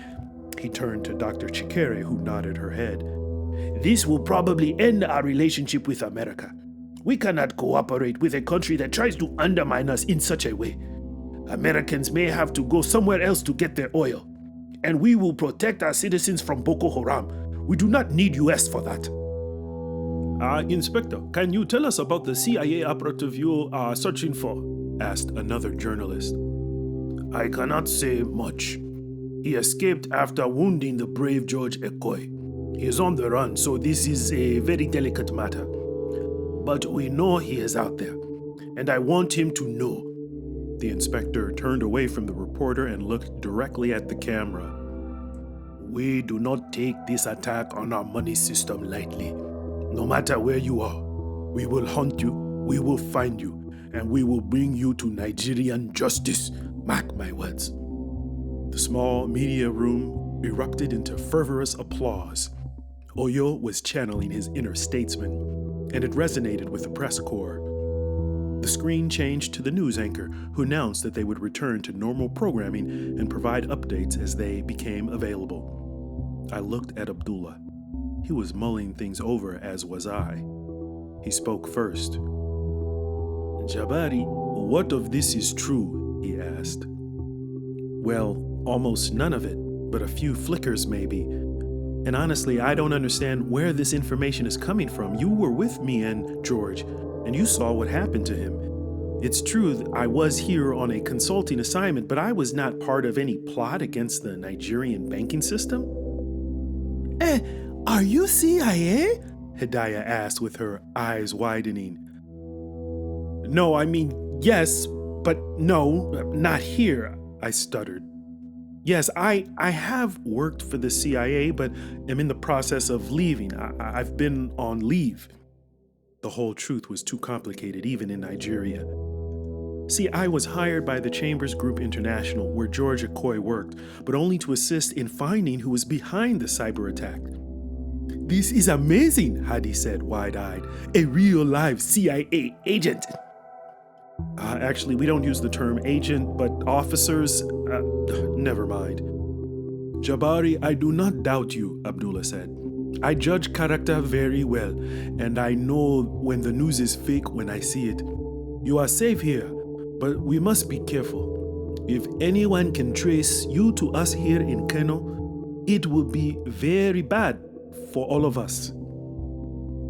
he turned to Dr. CHIKERE, who nodded her head, this will probably end our relationship with America. We cannot cooperate with a country that tries to undermine us in such a way. Americans may have to go somewhere else to get their oil, and we will protect our citizens from Boko Haram. We do not need US for that. Inspector, can you tell us about the CIA operative you are searching for? Asked another journalist. I cannot say much. He escaped after wounding the brave George Ekoy. He is on the run, so this is a very delicate matter. But we know he is out there, and I want him to know. The inspector turned away from the reporter and looked directly at the camera. We do not take this attack on our money system lightly. No matter where you are, we will hunt you, we will find you, and we will bring you to Nigerian justice. Mark my words. The small media room erupted into fervorous applause. Oyo was channeling his inner statesman, and it resonated with the press corps. The The screen changed to the news anchor, who announced that they would return to normal programming and provide updates as they became available. I looked at Abdullah. He was mulling things over, as was I. He spoke first. "Jabbari, what of this is true?" he asked. "Well, almost none of it, but a few flickers maybe. And honestly, I don't understand where this information is coming from. You were with me and George, and you saw what happened to him. It's true that I was here on a consulting assignment, but I was not part of any plot against the Nigerian banking system." Are you CIA? Hidayah asked with her eyes widening. "No, I mean, yes, but no, not here," I stuttered. "Yes, I have worked for the CIA, but am in the process of leaving. I've been on leave." The whole truth was too complicated, even in Nigeria. See, I was hired by the Chambers Group International, where George Okoye worked, but only to assist in finding who was behind the cyber attack. This is amazing, Hadi said, wide-eyed. A real-life CIA agent. Actually, we don't use the term agent, but officers, never mind. "Jabbari, I do not doubt you," Abdullah said. "I judge character very well, and I know when the news is fake when I see it. You are safe here, but we must be careful. If anyone can trace you to us here in Kano, it will be very bad for all of us."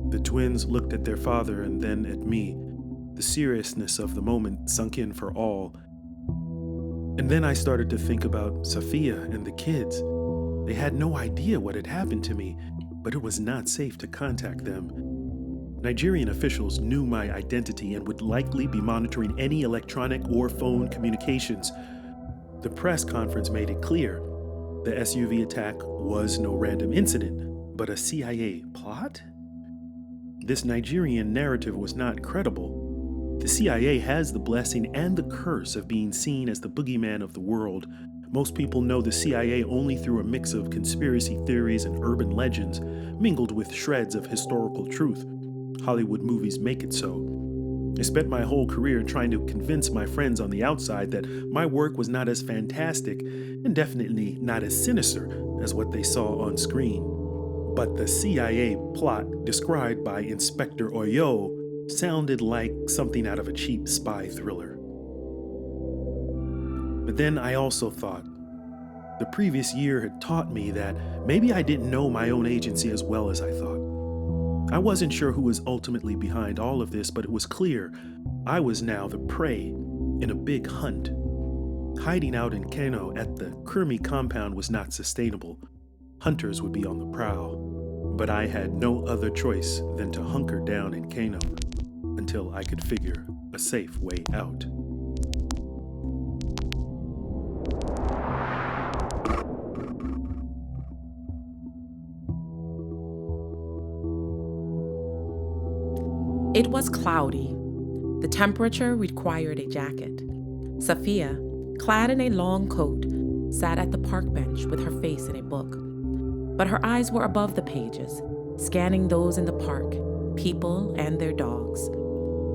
The twins looked at their father and then at me. The seriousness of the moment sunk in for all. And then I started to think about Safiya and the kids. They had no idea what had happened to me, but it was not safe to contact them. Nigerian officials knew my identity and would likely be monitoring any electronic or phone communications. The press conference made it clear the SUV attack was no random incident, but a CIA plot? This Nigerian narrative was not credible. The CIA has the blessing and the curse of being seen as the boogeyman of the world. Most people know the CIA only through a mix of conspiracy theories and urban legends, mingled with shreds of historical truth. Hollywood movies make it so. I spent my whole career trying to convince my friends on the outside that my work was not as fantastic and definitely not as sinister as what they saw on screen. But the CIA plot described by Inspector Oyo sounded like something out of a cheap spy thriller. But then I also thought, the previous year had taught me that maybe I didn't know my own agency as well as I thought. I wasn't sure who was ultimately behind all of this, but it was clear I was now the prey in a big hunt. Hiding out in Kano at the KURMI compound was not sustainable. Hunters would be on the prowl, but I had no other choice than to hunker down in Kano until I could figure a safe way out. It was cloudy. The temperature required a jacket. Safiya, clad in a long coat, sat at the park bench with her face in a book. But her eyes were above the pages, scanning those in the park, people and their dogs.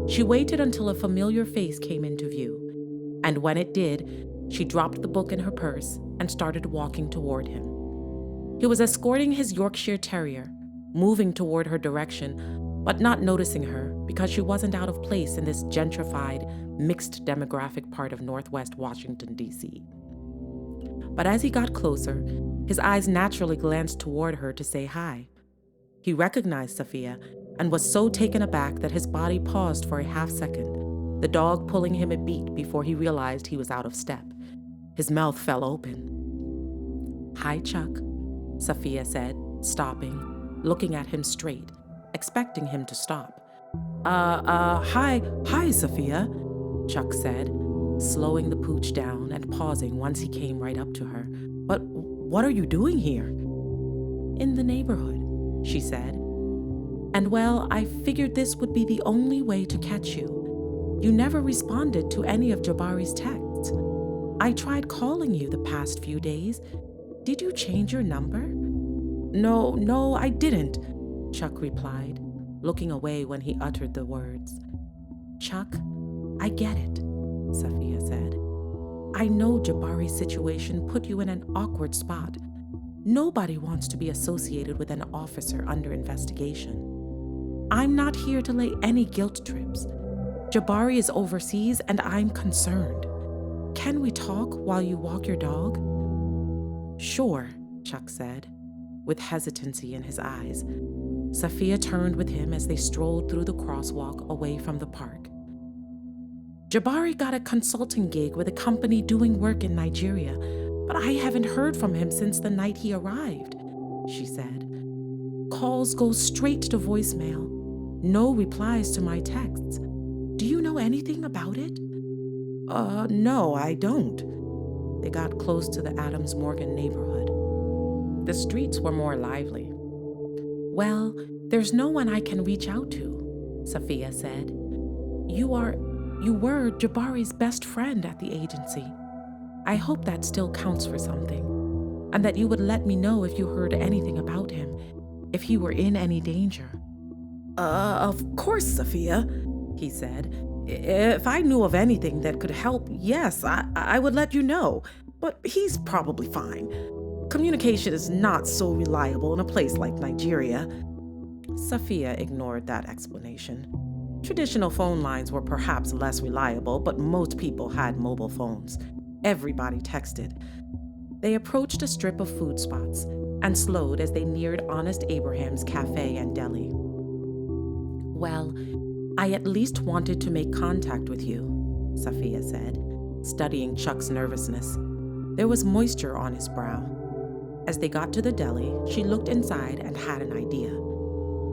She waited until a familiar face came into view, and when it did, she dropped the book in her purse and started walking toward him. He was escorting his Yorkshire Terrier, moving toward her direction, but not noticing her because she wasn't out of place in this gentrified, mixed demographic part of Northwest Washington, D.C. But as he got closer, his eyes naturally glanced toward her to say hi. He recognized Safiya and was so taken aback that his body paused for a half second, the dog pulling him a beat before he realized he was out of step. His mouth fell open. "Hi, Chuck," Safiya said, stopping, looking at him straight, expecting him to stop. Hi, Safiya," Chuck said, slowing the pooch down and pausing once he came right up to her. "But what are you doing here?" "In the neighborhood," she said. "And well, I figured this would be the only way to catch you. You never responded to any of Jabbari's texts. I tried calling you the past few days. Did you change your number?" No, I didn't," Chuck replied, looking away when he uttered the words. "Chuck, I get it, Safiya said. I know Jabbari's situation put you in an awkward spot. Nobody wants to be associated with an officer under investigation. I'm not here to lay any guilt trips. Jabbari is overseas and I'm concerned. Can we talk while you walk your dog? Sure, Chuck said, with hesitancy in his eyes. Safiya turned with him as they strolled through the crosswalk away from the park. Jabbari got a consulting gig with a company doing work in Nigeria, but I haven't heard from him since the night he arrived, she said. Calls go straight to voicemail. No replies to my texts. Do you know anything about it? No, I don't. They got close to the Adams Morgan neighborhood. The streets were more lively. Well, there's no one I can reach out to, Safiya said. You were Jabbari's best friend at the agency. I hope that still counts for something, and that you would let me know if you heard anything about him, if he were in any danger. Of course, Safiya, he said. If I knew of anything that could help, yes, I would let you know, but he's probably fine. Communication is not so reliable in a place like Nigeria. Safiya ignored that explanation. Traditional phone lines were perhaps less reliable, but most people had mobile phones. Everybody texted. They approached a strip of food spots and slowed as they neared Honest Abraham's cafe and deli. Well, I at least wanted to make contact with you, Safiya said, studying Chuck's nervousness. There was moisture on his brow. As they got to the deli, she looked inside and had an idea.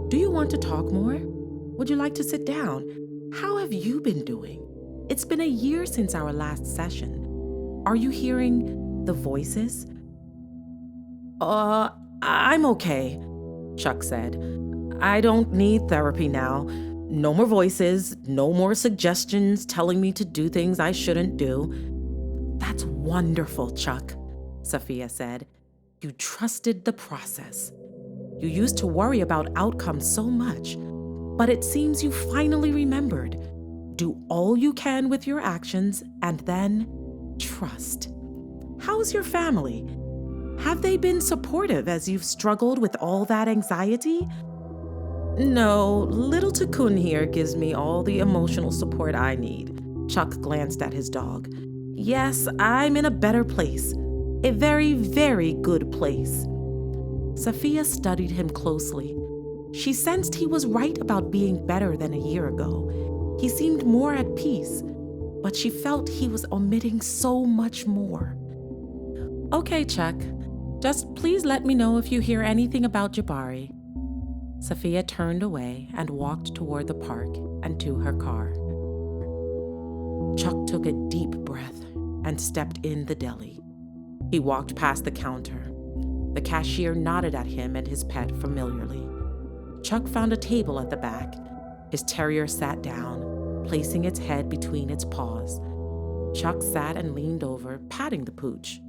Do you want to talk more? Would you like to sit down? How have you been doing? It's been a year since our last session. Are you hearing the voices? I'm okay, Chuck said. I don't need therapy now. No more voices, no more suggestions telling me to do things I shouldn't do. That's wonderful, Chuck, Safiya said. You trusted the process. You used to worry about outcomes so much, but it seems you finally remembered. Do all you can with your actions and then trust. How's your family? Have they been supportive as you've struggled with all that anxiety? No, little Takun here gives me all the emotional support I need. Chuck glanced at his dog. Yes, I'm in a better place. A very, very good place. Safiya studied him closely. She sensed he was right about being better than a year ago. He seemed more at peace, but she felt he was omitting so much more. Okay, Chuck. Just please let me know if you hear anything about Jabbari. Safiya turned away and walked toward the park and to her car. Chuck took a deep breath and stepped in the deli. He walked past the counter. The cashier nodded at him and his pet familiarly. Chuck found a table at the back. His terrier sat down, placing its head between its paws. Chuck sat and leaned over, patting the pooch.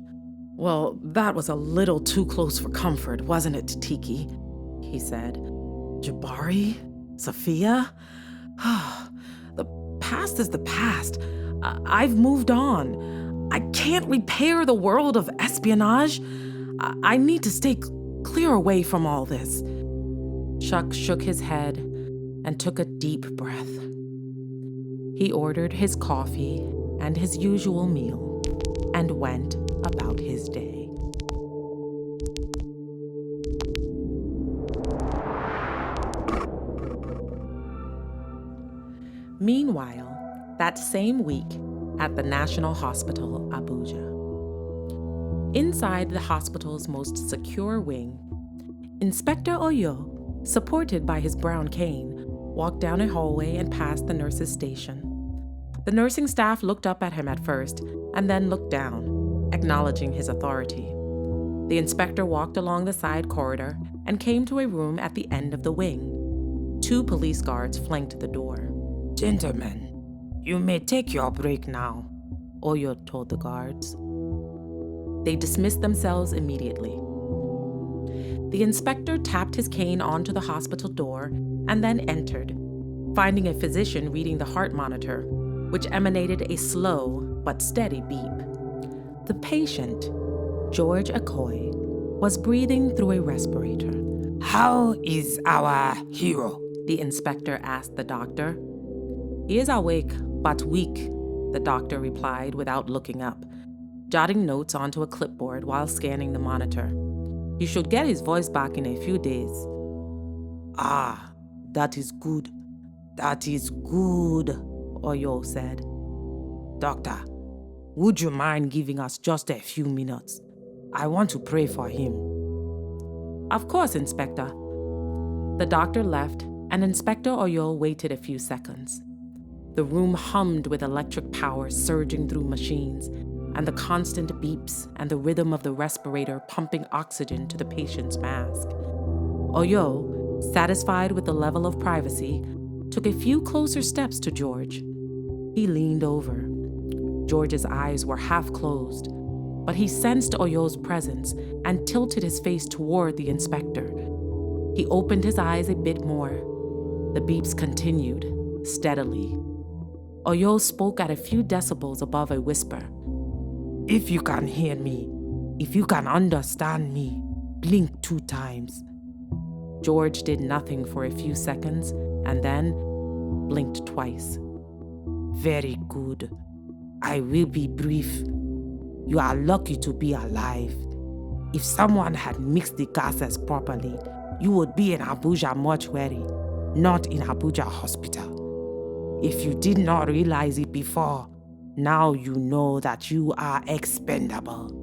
Well, that was a little too close for comfort, wasn't it, Tiki? He said. Jabbari? Safiya? The past is the past. I've moved on. I can't repair the world of espionage. I need to stay clear away from all this. Chuck shook his head and took a deep breath. He ordered his coffee and his usual meal and went about his day. Meanwhile, that same week at the National Hospital, Abuja. Inside the hospital's most secure wing, Inspector Oyo, supported by his brown cane, walked down a hallway and past the nurse's station. The nursing staff looked up at him at first and then looked down, acknowledging his authority. The inspector walked along the side corridor and came to a room at the end of the wing. 2 police guards flanked the door. Gentlemen, you may take your break now, Oyo told the guards. They dismissed themselves immediately. The inspector tapped his cane onto the hospital door and then entered, finding a physician reading the heart monitor. which emanated a slow but steady beep. The patient, George Okoye, was breathing through a respirator. How is our hero? The inspector asked the doctor. He is awake, but weak, the doctor replied without looking up, jotting notes onto a clipboard while scanning the monitor. He should get his voice back in a few days. Ah, that is good. That is good, Oyo said. Doctor, would you mind giving us just a few minutes? I want to pray for him. Of course, Inspector. The doctor left, and Inspector Oyo waited a few seconds. The room hummed with electric power surging through machines, and the constant beeps and the rhythm of the respirator pumping oxygen to the patient's mask. Oyo, satisfied with the level of privacy, took a few closer steps to George. He leaned over. George's eyes were half closed, but he sensed Oyo's presence and tilted his face toward the inspector. He opened his eyes a bit more. The beeps continued, steadily. Oyo spoke at a few decibels above a whisper. If you can hear me, if you can understand me, blink 2 times. George did nothing for a few seconds and then blinked twice. Very good. I will be brief. You are lucky to be alive. If someone had mixed the gases properly, you would be in Abuja mortuary, not in Abuja hospital. If you did not realize it before, now you know that you are expendable.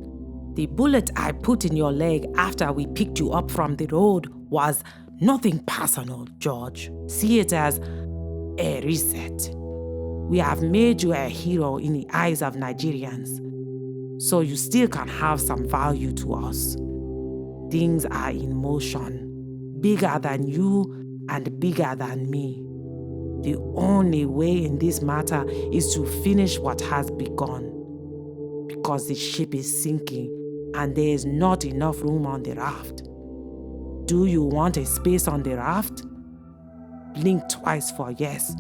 The bullet I put in your leg after we picked you up from the road was nothing personal, George. See it as a reset. We have made you a hero in the eyes of Nigerians, so you still can have some value to us. Things are in motion, bigger than you and bigger than me. The only way in this matter is to finish what has begun, because the ship is sinking and there is not enough room on the raft. Do you want a space on the raft? Blink twice for yes,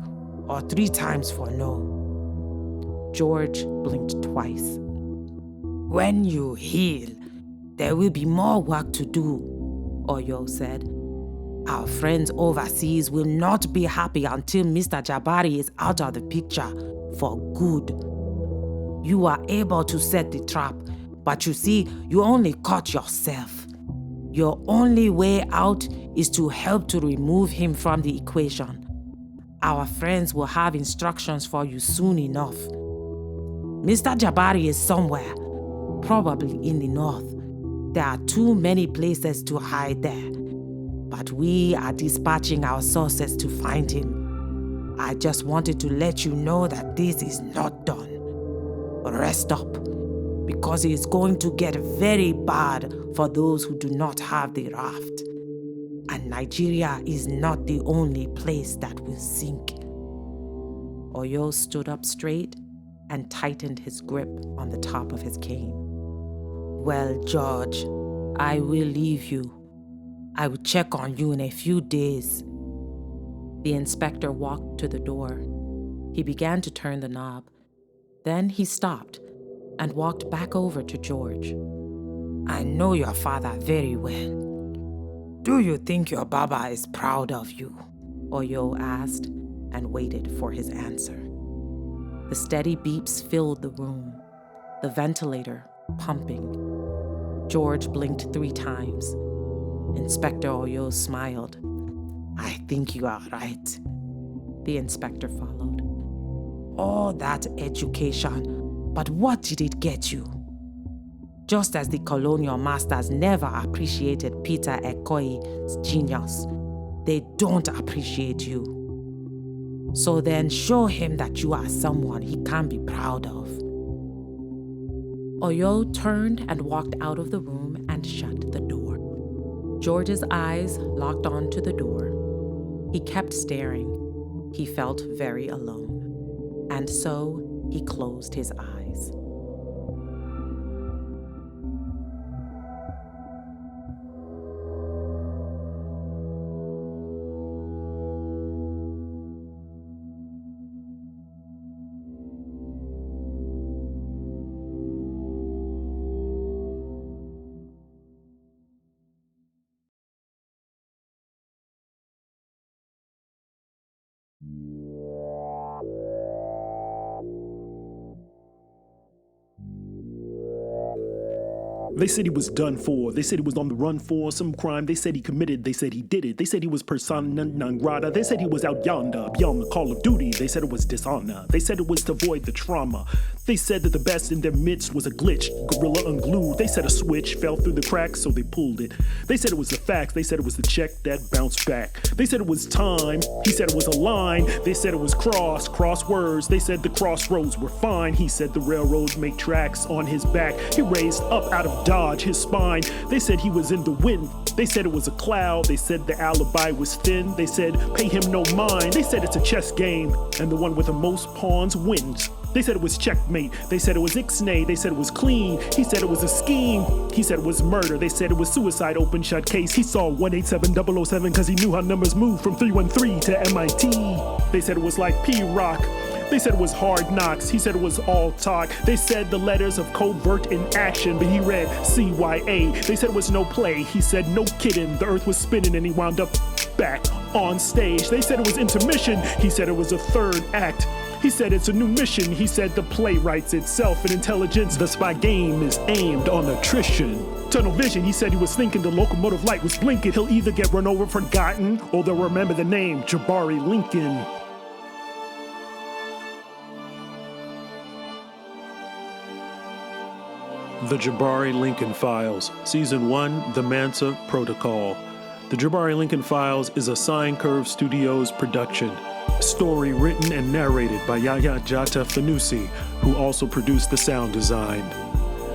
or 3 times for no. George blinked twice. When you heal, there will be more work to do, Oyo said. Our friends overseas will not be happy until Mr. Jabbari is out of the picture for good. You are able to set the trap, but you see, you only caught yourself. Your only way out is to help to remove him from the equation. Our friends will have instructions for you soon enough. Mr. Jabbari is somewhere, probably in the north. There are too many places to hide there. But we are dispatching our sources to find him. I just wanted to let you know that this is not done. Rest up, because it is going to get very bad for those who do not have the raft. And Nigeria is not the only place that will sink. Oyo stood up straight and tightened his grip on the top of his cane. Well, George, I will leave you. I will check on you in a few days. The inspector walked to the door. He began to turn the knob. Then he stopped and walked back over to George. I know your father very well. Do you think your Baba is proud of you? Oyo asked and waited for his answer. The steady beeps filled the room, the ventilator pumping. George blinked 3 times. Inspector Oyo smiled. I think you are right. The inspector followed. All that education, but what did it get you? Just as the colonial masters never appreciated Peter Ekoye's genius, they don't appreciate you. So then show him that you are someone he can be proud of. Oyo turned and walked out of the room and shut the door. George's eyes locked onto the door. He kept staring. He felt very alone. And so he closed his eyes. They said he was done for. They said he was on the run for some crime. They said he committed. They said he did it. They said he was persona non grata. They said he was out yonder, beyond the call of duty. They said it was dishonor. They said it was to avoid the trauma. They said that the best in their midst was a glitch, gorilla unglued. They said a switch fell through the cracks, so they pulled it. They said it was the facts. They said it was the check that bounced back. They said it was time. He said it was a line. They said it was crosswords. They said the crossroads were fine. He said the railroads make tracks on his back. He raised up out of dodge his spine. They said he was in the wind. They said it was a cloud. They said the alibi was thin. They said pay him no mind. They said it's a chess game, and the one with the most pawns wins. They said it was checkmate. They said it was ixnay. They said it was clean. He said it was a scheme. He said it was murder. They said it was suicide, open shut case. He saw 187007 because he knew how numbers moved from 313 to MIT. They said it was like P-Rock. They said it was hard knocks. He said it was all talk. They said the letters of covert in action, but he read CYA. They said it was no play. He said no kidding. The earth was spinning and he wound up back on stage. They said it was intermission. He said it was a third act. He said it's a new mission. He said the play writes itself in intelligence. The spy game is aimed on attrition. Tunnel vision, he said he was thinking the locomotive light was blinking. He'll either get run over, forgotten, or they'll remember the name, Jabbari Lincoln. The Jabbari Lincoln Files, Season 1, The Mansa Protocol. The Jabbari Lincoln Files is a Sine Curve Studios production. Story written and narrated by Yahya Jatta Fanusi, who also produced the sound design.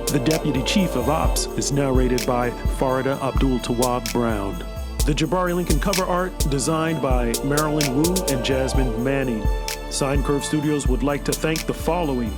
The Deputy Chief of Ops is narrated by Farida Abdul Tawab Brown. The Jabbari Lincoln cover art designed by Marilyn Wu and Jasmine Manning. Sine Curve Studios would like to thank the following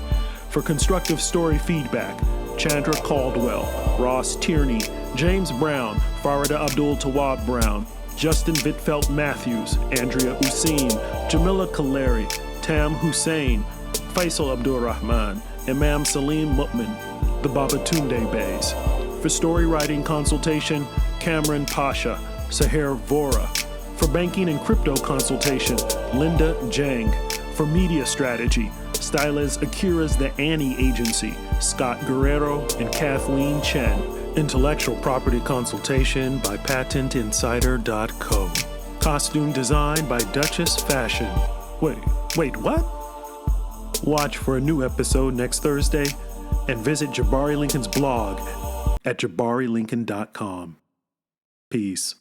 for constructive story feedback: Chandra Caldwell, Ross Tierney, James Brown, Farida Abdul Tawab Brown, Justin Vitfelt Matthews, Andrea Usain, Jamila Kaleri, Tam Hussein, Faisal Abdur Rahman, Imam Salim Mutman, the Babatunde Bays. For story writing consultation, Cameron Pasha, Sahir Vora. For banking and crypto consultation, Linda Jang. For media strategy, stylist Akira's The Annie Agency, Scott Guerrero and Kathleen Chen. Intellectual property consultation by PatentInsider.co. Costume design by Duchess Fashion. Wait, what? Watch for a new episode next Thursday and visit Jabbari Lincoln's blog at jabbarilincoln.com. Peace.